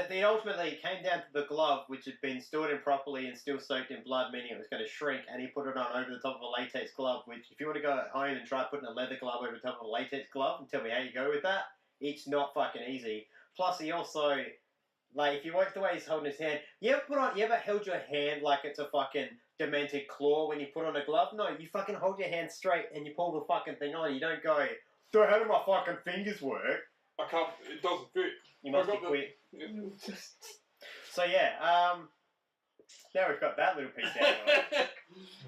they ultimately came down to the glove, which had been stored improperly and still soaked in blood, meaning it was going to shrink, and he put it on over the top of a latex glove, which if you want to go home and try putting a leather glove over the top of a latex glove and tell me how you go with that, it's not fucking easy. Plus he also, like, if you watch the way he's holding his hand, you ever held your hand like it's a fucking demented claw when you put on a glove? No, you fucking hold your hand straight and you pull the fucking thing on. You don't go, so how do my fucking fingers work? I can't, it doesn't fit. You must be quick. So yeah, now we've got that little piece out of it.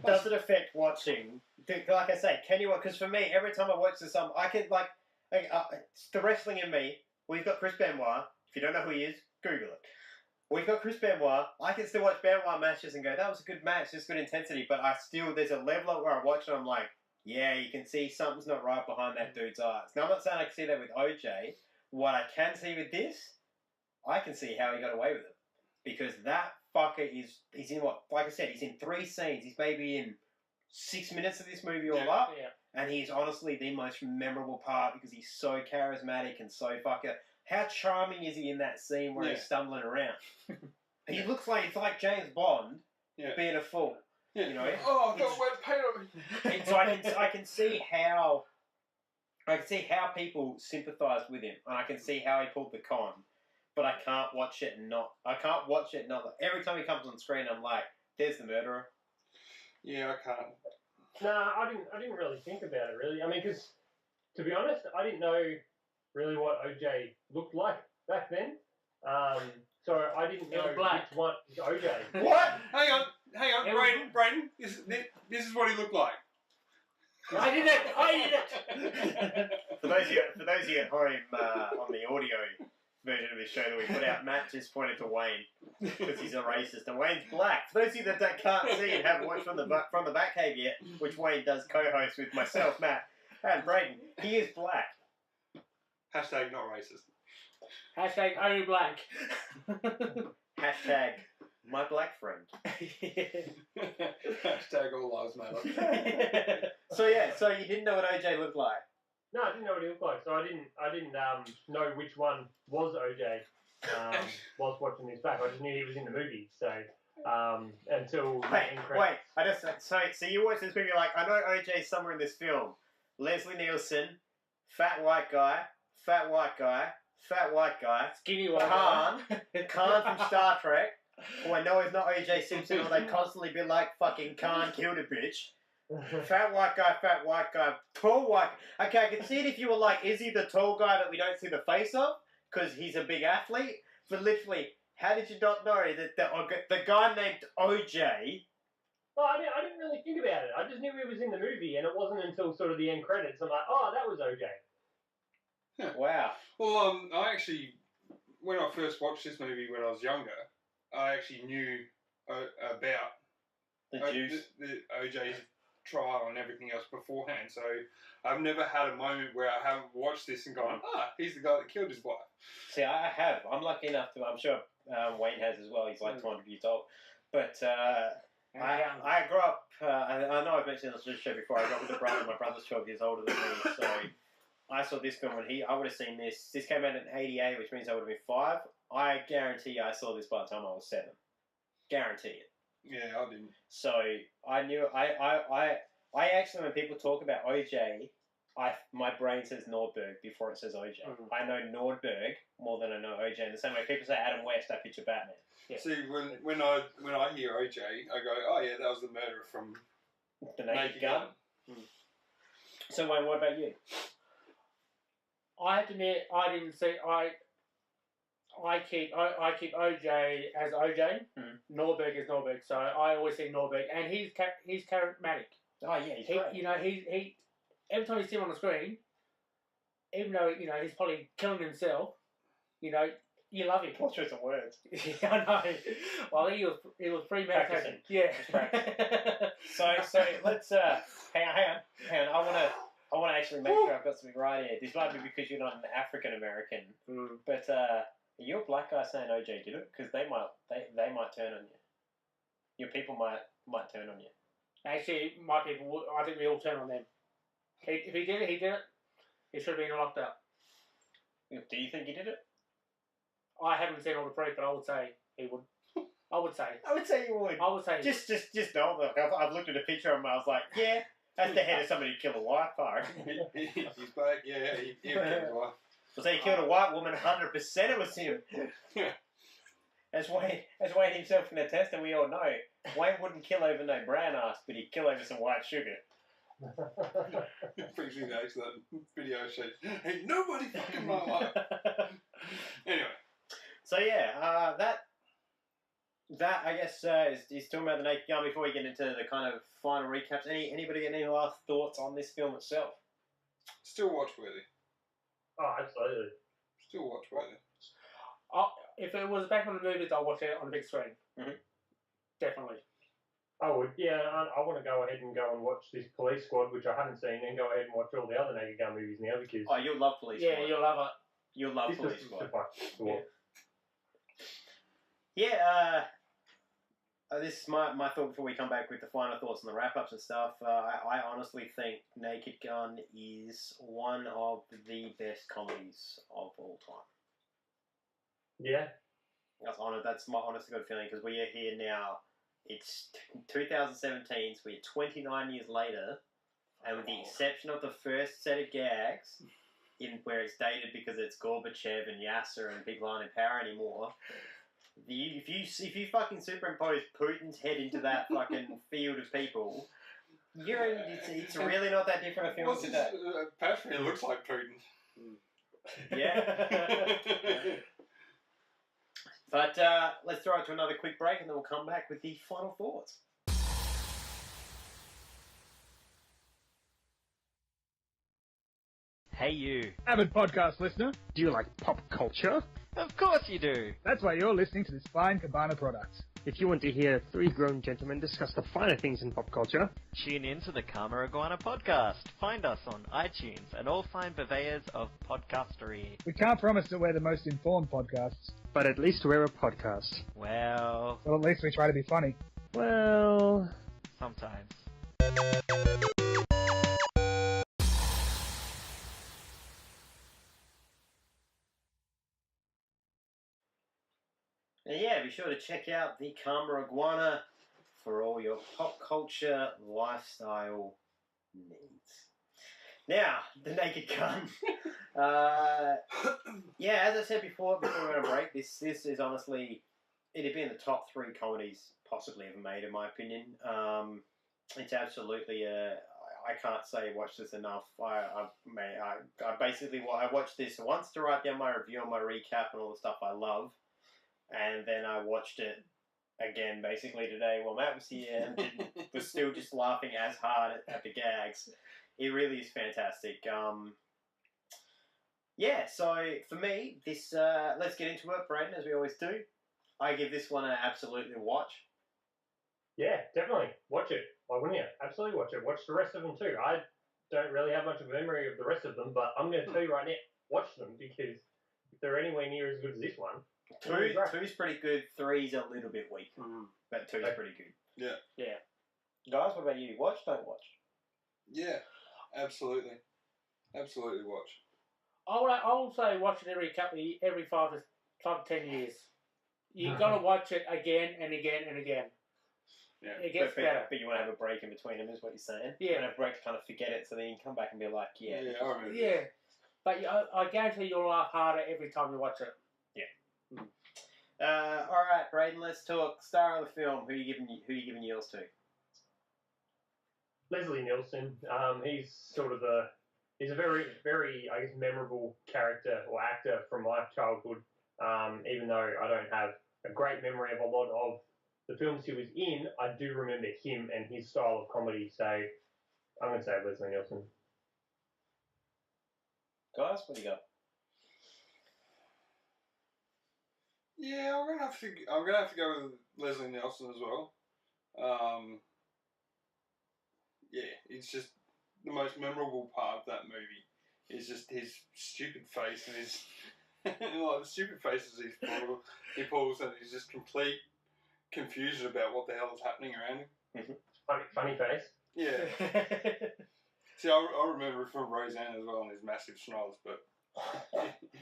Does it affect watching? Like I say, can you watch? Because for me, every time I watch this, I can it's the wrestling in me. We've got Chris Benoit. If you don't know who he is, Google it. We've got Chris Benoit. I can still watch Benoit matches and go, that was a good match, there's good intensity. But there's a level where I watch it, I'm like, yeah, you can see something's not right behind that dude's eyes. Now, I'm not saying I can see that with OJ. What I can see with this, I can see how he got away with it. Because that fucker he's in what, like I said, he's in 3 scenes. He's maybe in 6 minutes of this movie all up. Yeah. And he's honestly the most memorable part because he's so charismatic and so fucker. How charming is he in that scene where he's stumbling around? He looks like, it's like James Bond being a fool. Yeah. You know? Oh, I've got wet paint on me. So I can see how people sympathise with him, and I can see how he pulled the con. But I can't watch it not. Every time he comes on screen, I'm like, "There's the murderer." Yeah, I can't. Nah, I didn't really think about it really. I mean, because To be honest, I didn't know really what OJ looked like back then. So I didn't It was know black. which one is OJ. What? Hang on, It was- Braden. This is what he looked like. I did it. For those of you at home on the audio version of this show that we put out, Matt just pointed to Wayne because he's a racist, and Wayne's black. For those of you that can't see and haven't watched From the Batcave yet, which Wayne does co-host with myself, Matt, and Braden, he is black. Hashtag not racist. Hashtag only black. Hashtag my black friend. Hashtag all lives matter. So you didn't know what OJ looked like. No, I didn't know what he looked like, so I didn't know which one was OJ whilst watching this back. I just knew he was in the movie, so until Wait, so you watch this movie, you're like, I know OJ's somewhere in this film. Leslie Nielsen, fat white guy, skinny white Khan from Star Trek, who I know is not OJ Simpson, or they'd constantly be like, fucking Khan killed a bitch. Fat white guy, tall white. Okay, I can see it if you were like, is he the tall guy that we don't see the face of? Because he's a big athlete. But literally, how did you not know that the guy named OJ? Well, I didn't really think about it. I just knew he was in the movie, and it wasn't until sort of the end credits I'm like, oh, that was OJ. Wow. Well, I actually, when I first watched this movie when I was younger, I actually knew about the OJ's trial and everything else beforehand. So I've never had a moment where I haven't watched this and gone, he's the guy that killed his wife. See, I have. I'm lucky enough to. I'm sure Wayne has as well. He's like 200 years old. But I grew up. I know I've mentioned this show before. I grew up with a brother. My brother's 12 years older than me, so I saw this film when I would have seen this. This came out in '88, which means I would have been 5. I guarantee you I saw this by the time I was 7. Guarantee it. Yeah, I didn't. So I knew. I actually, when people talk about OJ, my brain says Nordberg before it says OJ. I know Nordberg more than I know OJ. In the same way people say Adam West, I picture Batman. Yeah. See, when I hear OJ, I go, oh yeah, that was the murderer from The Naked Gun. So Wayne, what about you? I have to admit, I didn't see. I keep OJ as OJ, Nordberg as Nordberg. So I always see Nordberg, and he's charismatic. Oh yeah, he's great. You know, he every time you see him on the screen, even though he's probably killing himself, you you love him. What choice of words? Yeah, I know. Well, he was premeditated. Yeah. So let's hang on. I want to actually make sure I've got something right here. This might be because you're not an African American, but you're a black guy saying OJ did it, because they might turn on you. Your people might turn on you. Actually, my people, I think we all turn on them. If he did it, he did it. He should have been locked up. Do you think he did it? I haven't seen all the proof, but I would say he would. I would say you would. I would say just don't look. I've looked at a picture of him. I was like, yeah, that's the head of somebody who killed a white fire. He's black. Yeah, he killed his wife. Was he killed a white woman? 100% it was him. As Wayne himself can attest, and we all know, Wayne wouldn't kill over no brown ass, but he'd kill over some white sugar. Brings me back to that video show. Ain't nobody fucking my wife. Anyway. So yeah, that I guess is talking about the Naked Gun. Before we get into the kind of final recaps, anybody got any last thoughts on this film itself? Still watchworthy. Oh, absolutely. Still watchworthy. If it was back on the movies, I'll watch it on the big screen. Definitely. I would, yeah. I want to go ahead and go and watch this Police Squad, which I haven't seen, and go ahead and watch all the other Naked Gun movies and the other kids. Oh, you'll love Police Squad. Yeah, you'll love it. You'll love This Police was Squad. Yeah. This is my thought before we come back with the final thoughts and the wrap-ups and stuff. I honestly think Naked Gun is one of the best comedies of all time. Yeah. That's my honest to God feeling, because we are here now. It's 2017, so we're 29 years later, and with the exception of the first set of gags, where it's dated because it's Gorbachev and Yasser and people aren't in power anymore. If you fucking superimpose Putin's head into that fucking field of people, It's really not that different a film What's today. Patrick looks like Putin. Yeah. But let's throw it to another quick break and then we'll come back with the final thoughts. Hey you. Avid podcast listener, do you like pop culture? Of course you do. That's why you're listening to this fine Cabana product. If you want to hear three grown gentlemen discuss the finer things in pop culture, tune in to the Karma Iguana podcast. Find us on iTunes and all fine purveyors of podcastery. We can't promise that we're the most informed podcasts. But at least we're a podcast. Well, at least we try to be funny. Well, sometimes. And yeah, be sure to check out the Karma Iguana for all your pop culture lifestyle needs. Now, the Naked Gun. Yeah, as I said before we went on break, this is honestly, it'd be in the top 3 comedies possibly ever made, in my opinion. It's absolutely I can't say watch this enough. I basically watched this once to write down my review and my recap and all the stuff I love, and then I watched it again basically today while Matt was here and was still just laughing as hard at the gags. It really is fantastic. Yeah, so for me, this let's get into it, Braden, as we always do. I give this one an absolutely watch. Yeah, definitely. Watch it. Why wouldn't you? Absolutely watch it. Watch the rest of them too. I don't really have much of a memory of the rest of them, but I'm going to tell you right now, watch them because if they're anywhere near as good as this one. Two's pretty good. 3's a little bit weak, but 2's pretty good. Yeah. Yeah. Guys, what about you? Watch, don't watch? Yeah, absolutely. Absolutely watch. I'll say watch it every 5 to 10 years. You've got to watch it again and again and again. Yeah. It gets better. But you want to have a break in between them, is what you're saying? Yeah. You want to have a break to kind of forget it, so then you can come back and be like, yeah. Yeah. But I guarantee you'll laugh harder every time you watch it. Yeah. All right, Braden, let's talk star of the film. Who you giving yours to? Leslie Nielsen. He's sort of he's a very, very, I guess, memorable character or actor from my childhood. Even though I don't have a great memory of a lot of the films he was in, I do remember him and his style of comedy. So I'm going to say Leslie Nielsen. Guys, what do you got? Yeah, I'm gonna have to go with Leslie Nielsen as well. Yeah, it's just the most memorable part of that movie is just his stupid face and his like the stupid faces he pulls, and he's just complete confusion about what the hell is happening around him. Funny face. Yeah. See, I remember from Roseanne as well and his massive schnoz, but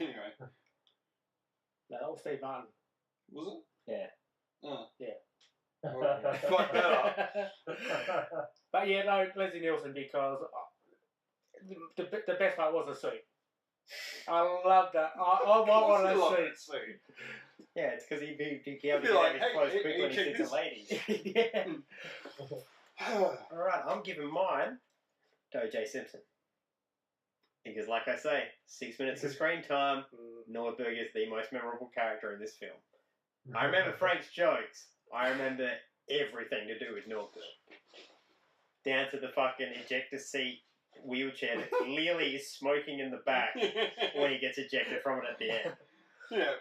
anyway. No, that was Steve Martin. Was it? Yeah. Oh. Yeah. Fuck that up. But yeah, no, Leslie Nielsen, because the best part was the suit. I love that. I want one of those suits. Yeah, it's because he'd be able to get out his clothes quick when he sits at ladies. Yeah. Alright, I'm giving mine to O.J. Simpson. Because like I say, 6 minutes of screen time, Nordberg is the most memorable character in this film. I remember Frank's jokes. I remember everything to do with Nordberg. Down to the fucking ejector seat wheelchair that clearly is smoking in the back when he gets ejected from it at the end. Yeah.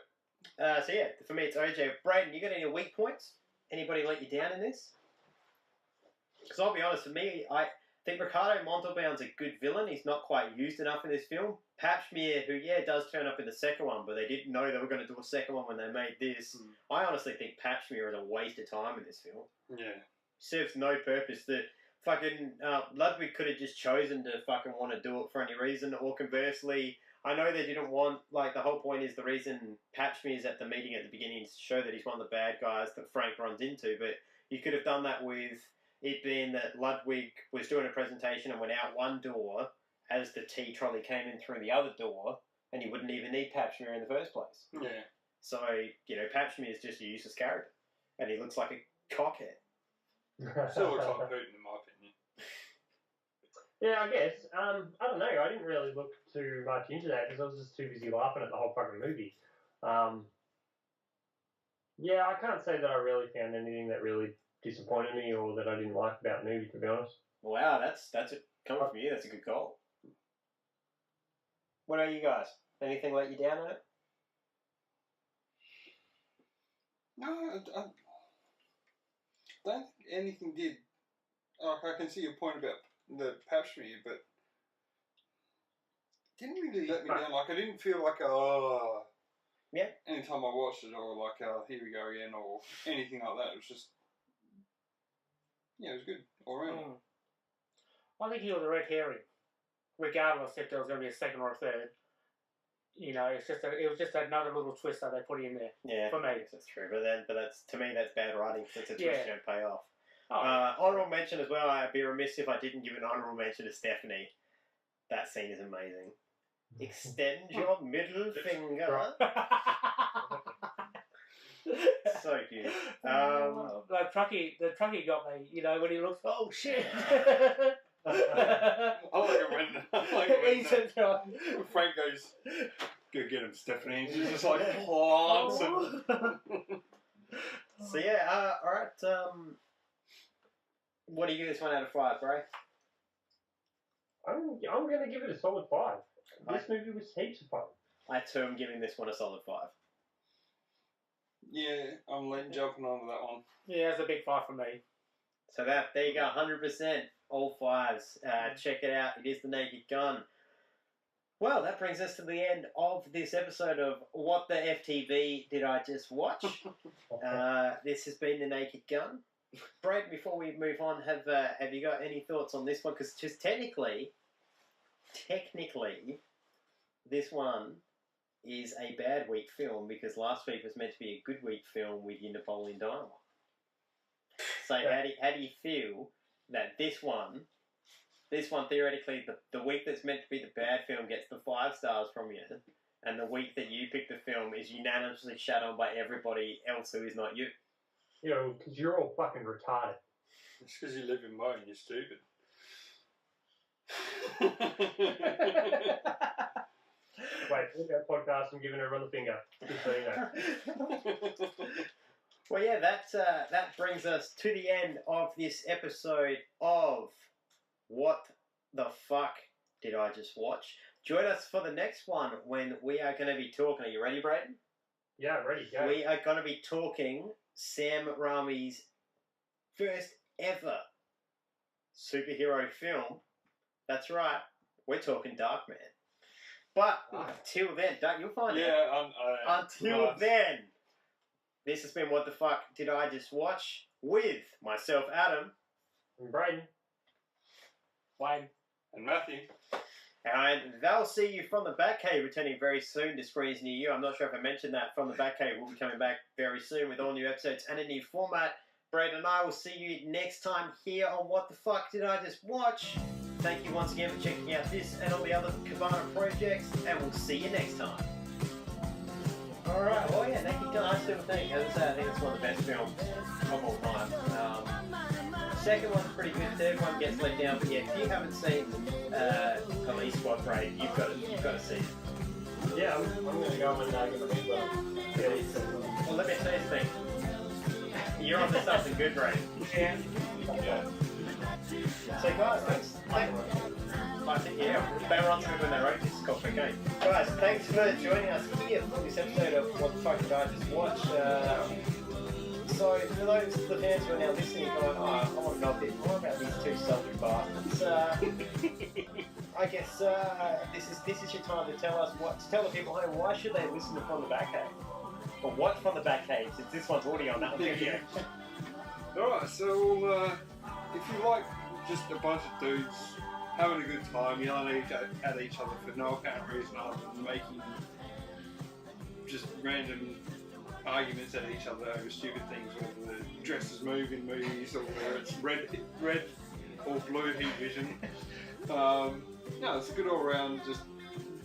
So yeah, for me it's OJ. Braden, you got any weak points? Anybody let you down in this? Because I'll be honest, for me, I think Ricardo Montalban's a good villain. He's not quite used enough in this film. Papschmier, who, does turn up in the second one, but they didn't know they were going to do a second one when they made this. I honestly think Papschmier is a waste of time in this film. Yeah. Serves no purpose. The fucking Ludwig could have just chosen to fucking want to do it for any reason, or conversely, I know they didn't want, like, the whole point is the reason Papschmier is at the meeting at the beginning is to show that he's one of the bad guys that Frank runs into, but you could have done that with it being that Ludwig was doing a presentation and went out one door as the tea trolley came in through the other door, and you wouldn't even need Papschmier in the first place. Yeah. So, Papschmier is just a useless character, and he looks like a cockhead. Still looks like Putin, in my opinion. Yeah, I guess. I don't know. I didn't really look too much into that because I was just too busy laughing at the whole fucking movie. Yeah, I can't say that I really found anything that really disappointed me or that I didn't like about the movie, to be honest. Wow, that's coming from you. That's a good call. What about you guys? Anything let you down on it? No, I don't think anything did. Like, I can see your point about the passion, but it didn't really let me down. Like, I didn't feel like, yeah. Anytime I watched it, or like, here we go again, or anything like that. It was just, yeah, it was good all around. I think he was a red herring, regardless if there was going to be a second or a third. You know, it was just another little twist that they put in there. Yeah, for me, that's true. But that's to me that's bad writing. It's a twist you don't pay off. Oh, honorable mention as well. I'd be remiss if I didn't give an honorable mention to Stephanie. That scene is amazing. Extend your middle finger. So cute. The truckie got me. You know, when he looks, oh shit. I like it when Frank goes, go get him, Stephanie. And she's just like, plants him. So yeah, alright. What do you give this 1 out of 5, bro? I'm going to give it a solid 5. This movie was heaps of fun. I too am giving this one a solid 5. Yeah, I'm jumping onto that one. Yeah, it's a big 5 for me. So there you go, 100%, all 5s. Check it out. It is The Naked Gun. Well, that brings us to the end of this episode of What the FTV Did I Just Watch? This has been The Naked Gun. Braden, before we move on, have you got any thoughts on this one? Because just technically, this one is a bad week film because last week was meant to be a good week film with your Napoleon Dynamite. So how do you feel that this one theoretically, the week that's meant to be the bad film gets the 5 stars from you, and the week that you pick the film is unanimously shut on by everybody else who is not you? You know, because you're all fucking retarded. It's because you live in mine, you're stupid. Wait, look at that podcast, I'm giving everyone the finger. Just so you know. Well, yeah, that brings us to the end of this episode of What the Fuck Did I Just Watch? Join us for the next one when we are going to be talking. Are you ready, Braden? Yeah, ready. Go. We are going to be talking Sam Raimi's first ever superhero film. That's right. We're talking Darkman. But until then, you'll find out. Until then, this has been What the Fuck Did I Just Watch? With myself, Adam. And Braden. Wayne. And Matthew. And they'll see you from the Batcave returning very soon to screens near you. I'm not sure if I mentioned that. From the Batcave will be coming back very soon with all new episodes and a new format. Braden and I will see you next time here on What the Fuck Did I Just Watch? Thank you once again for checking out this and all the other Cabana projects, and we'll see you next time. Alright, well yeah, Naked Gun, I still think, as I say, I think it's one of the best films of all time. Second one's pretty good, third one gets let down, but yeah, if you haven't seen Police Squad, Braden, you've got to see it. Yeah, I'm going to go and get my name Well, let me tell you something. You're on to something good, Braden. Yeah. So guys, thanks. I think, yeah, they were on to it when they wrote this called okay. Guys, thanks for joining us here for this episode of What the Fuck Did I Just Watch? So, for those the fans who are now listening going, I want to know a bit more about these two selfish bastards, I guess this is your time to tell the people home, why should they listen to From the Batcave? Or watch From the Batcave, since this one's audio and that one's video. Alright, so if you like just a bunch of dudes having a good time, yelling at each other for no apparent reason other than making just random arguments at each other over stupid things, whether the dresses move in movies or whether it's red or blue heat vision. No, it's a good all round just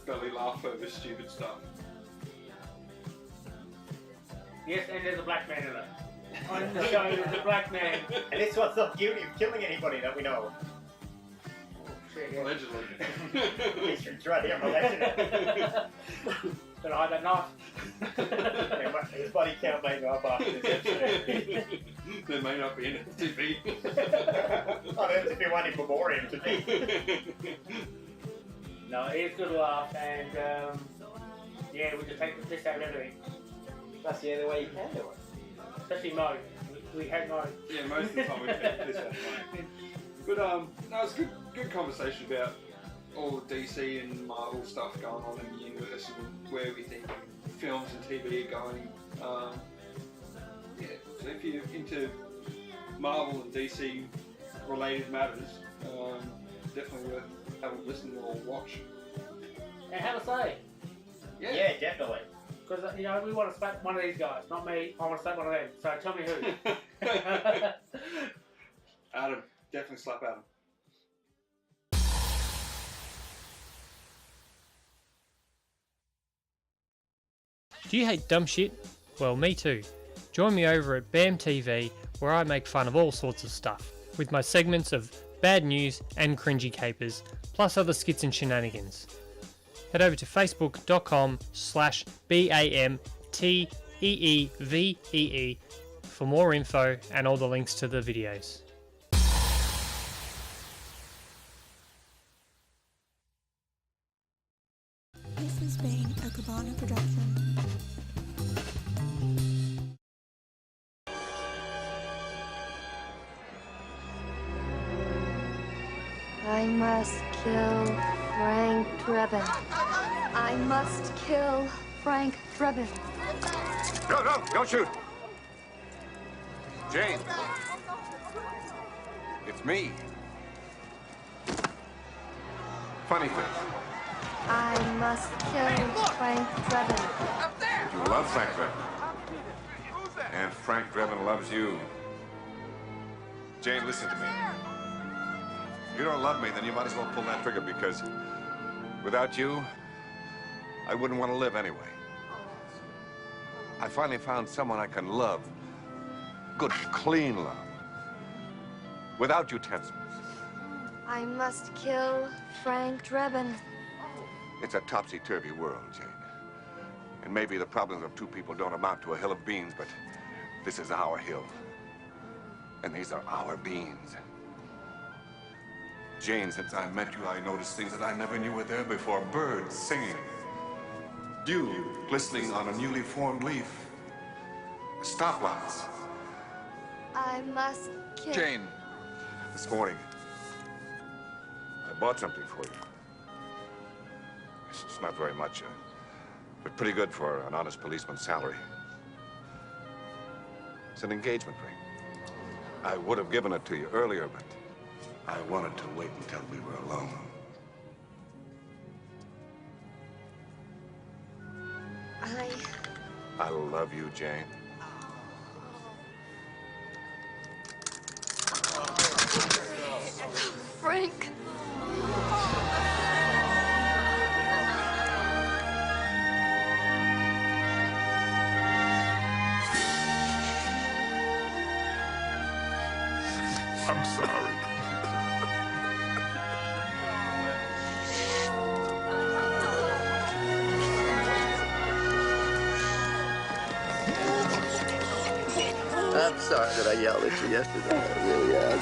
belly laugh over stupid stuff. Yes, and there's a black man in it. On the show, there's a black man. And this one's not guilty of killing anybody that we know of. Allegedly. It's right here, allegedly. But I hide that knife. His body count may go up after this episode. There may not be an FTP. Oh, there's if you want in memoriam to me. No, it's good laugh, and yeah, we just take the piss out of everything. That's the only way you can do it. Especially Mo. We hate Mo. Yeah, most of the time we take the piss out of mine. But no, it's a good conversation about all the DC and Marvel stuff going on in the universe and where we think films and TV are going. Yeah, so if you're into Marvel and DC related matters, definitely worth having a listen or watch. And have a say. Yeah, definitely. Because, you know, we want to smack one of these guys, not me. I want to smack one of them. So tell me who. Adam, definitely slap Adam. Do you hate dumb shit? Well, me too. Join me over at BAM TV, where I make fun of all sorts of stuff, with my segments of bad news and cringy capers, plus other skits and shenanigans. Head over to facebook.com/BAMTEEVEE for more info and all the links to the videos. This has been a Cabana production. I must kill Frank Drebin. I must kill Frank Drebin. No, don't shoot. Jane. It's me. Funny face. I must kill Frank Drebin. You love Frank Drebin. And Frank Drebin loves you. Jane, listen to me. If you don't love me, then you might as well pull that trigger, because without you, I wouldn't want to live anyway. I finally found someone I can love. Good, clean love. Without utensils. I must kill Frank Drebin. It's a topsy-turvy world, Jane. And maybe the problems of two people don't amount to a hill of beans, but this is our hill. And these are our beans. Jane, since I met you, I noticed things that I never knew were there before. Birds singing. Dew glistening on a newly formed leaf. Stoplights. I must kill... Jane. This morning, I bought something for you. It's not very much, but pretty good for an honest policeman's salary. It's an engagement ring. I would have given it to you earlier, but I wanted to wait until we were alone. I love you, Jane. Frank. I'm sorry. I'm sorry that I yelled at you yesterday. I really am.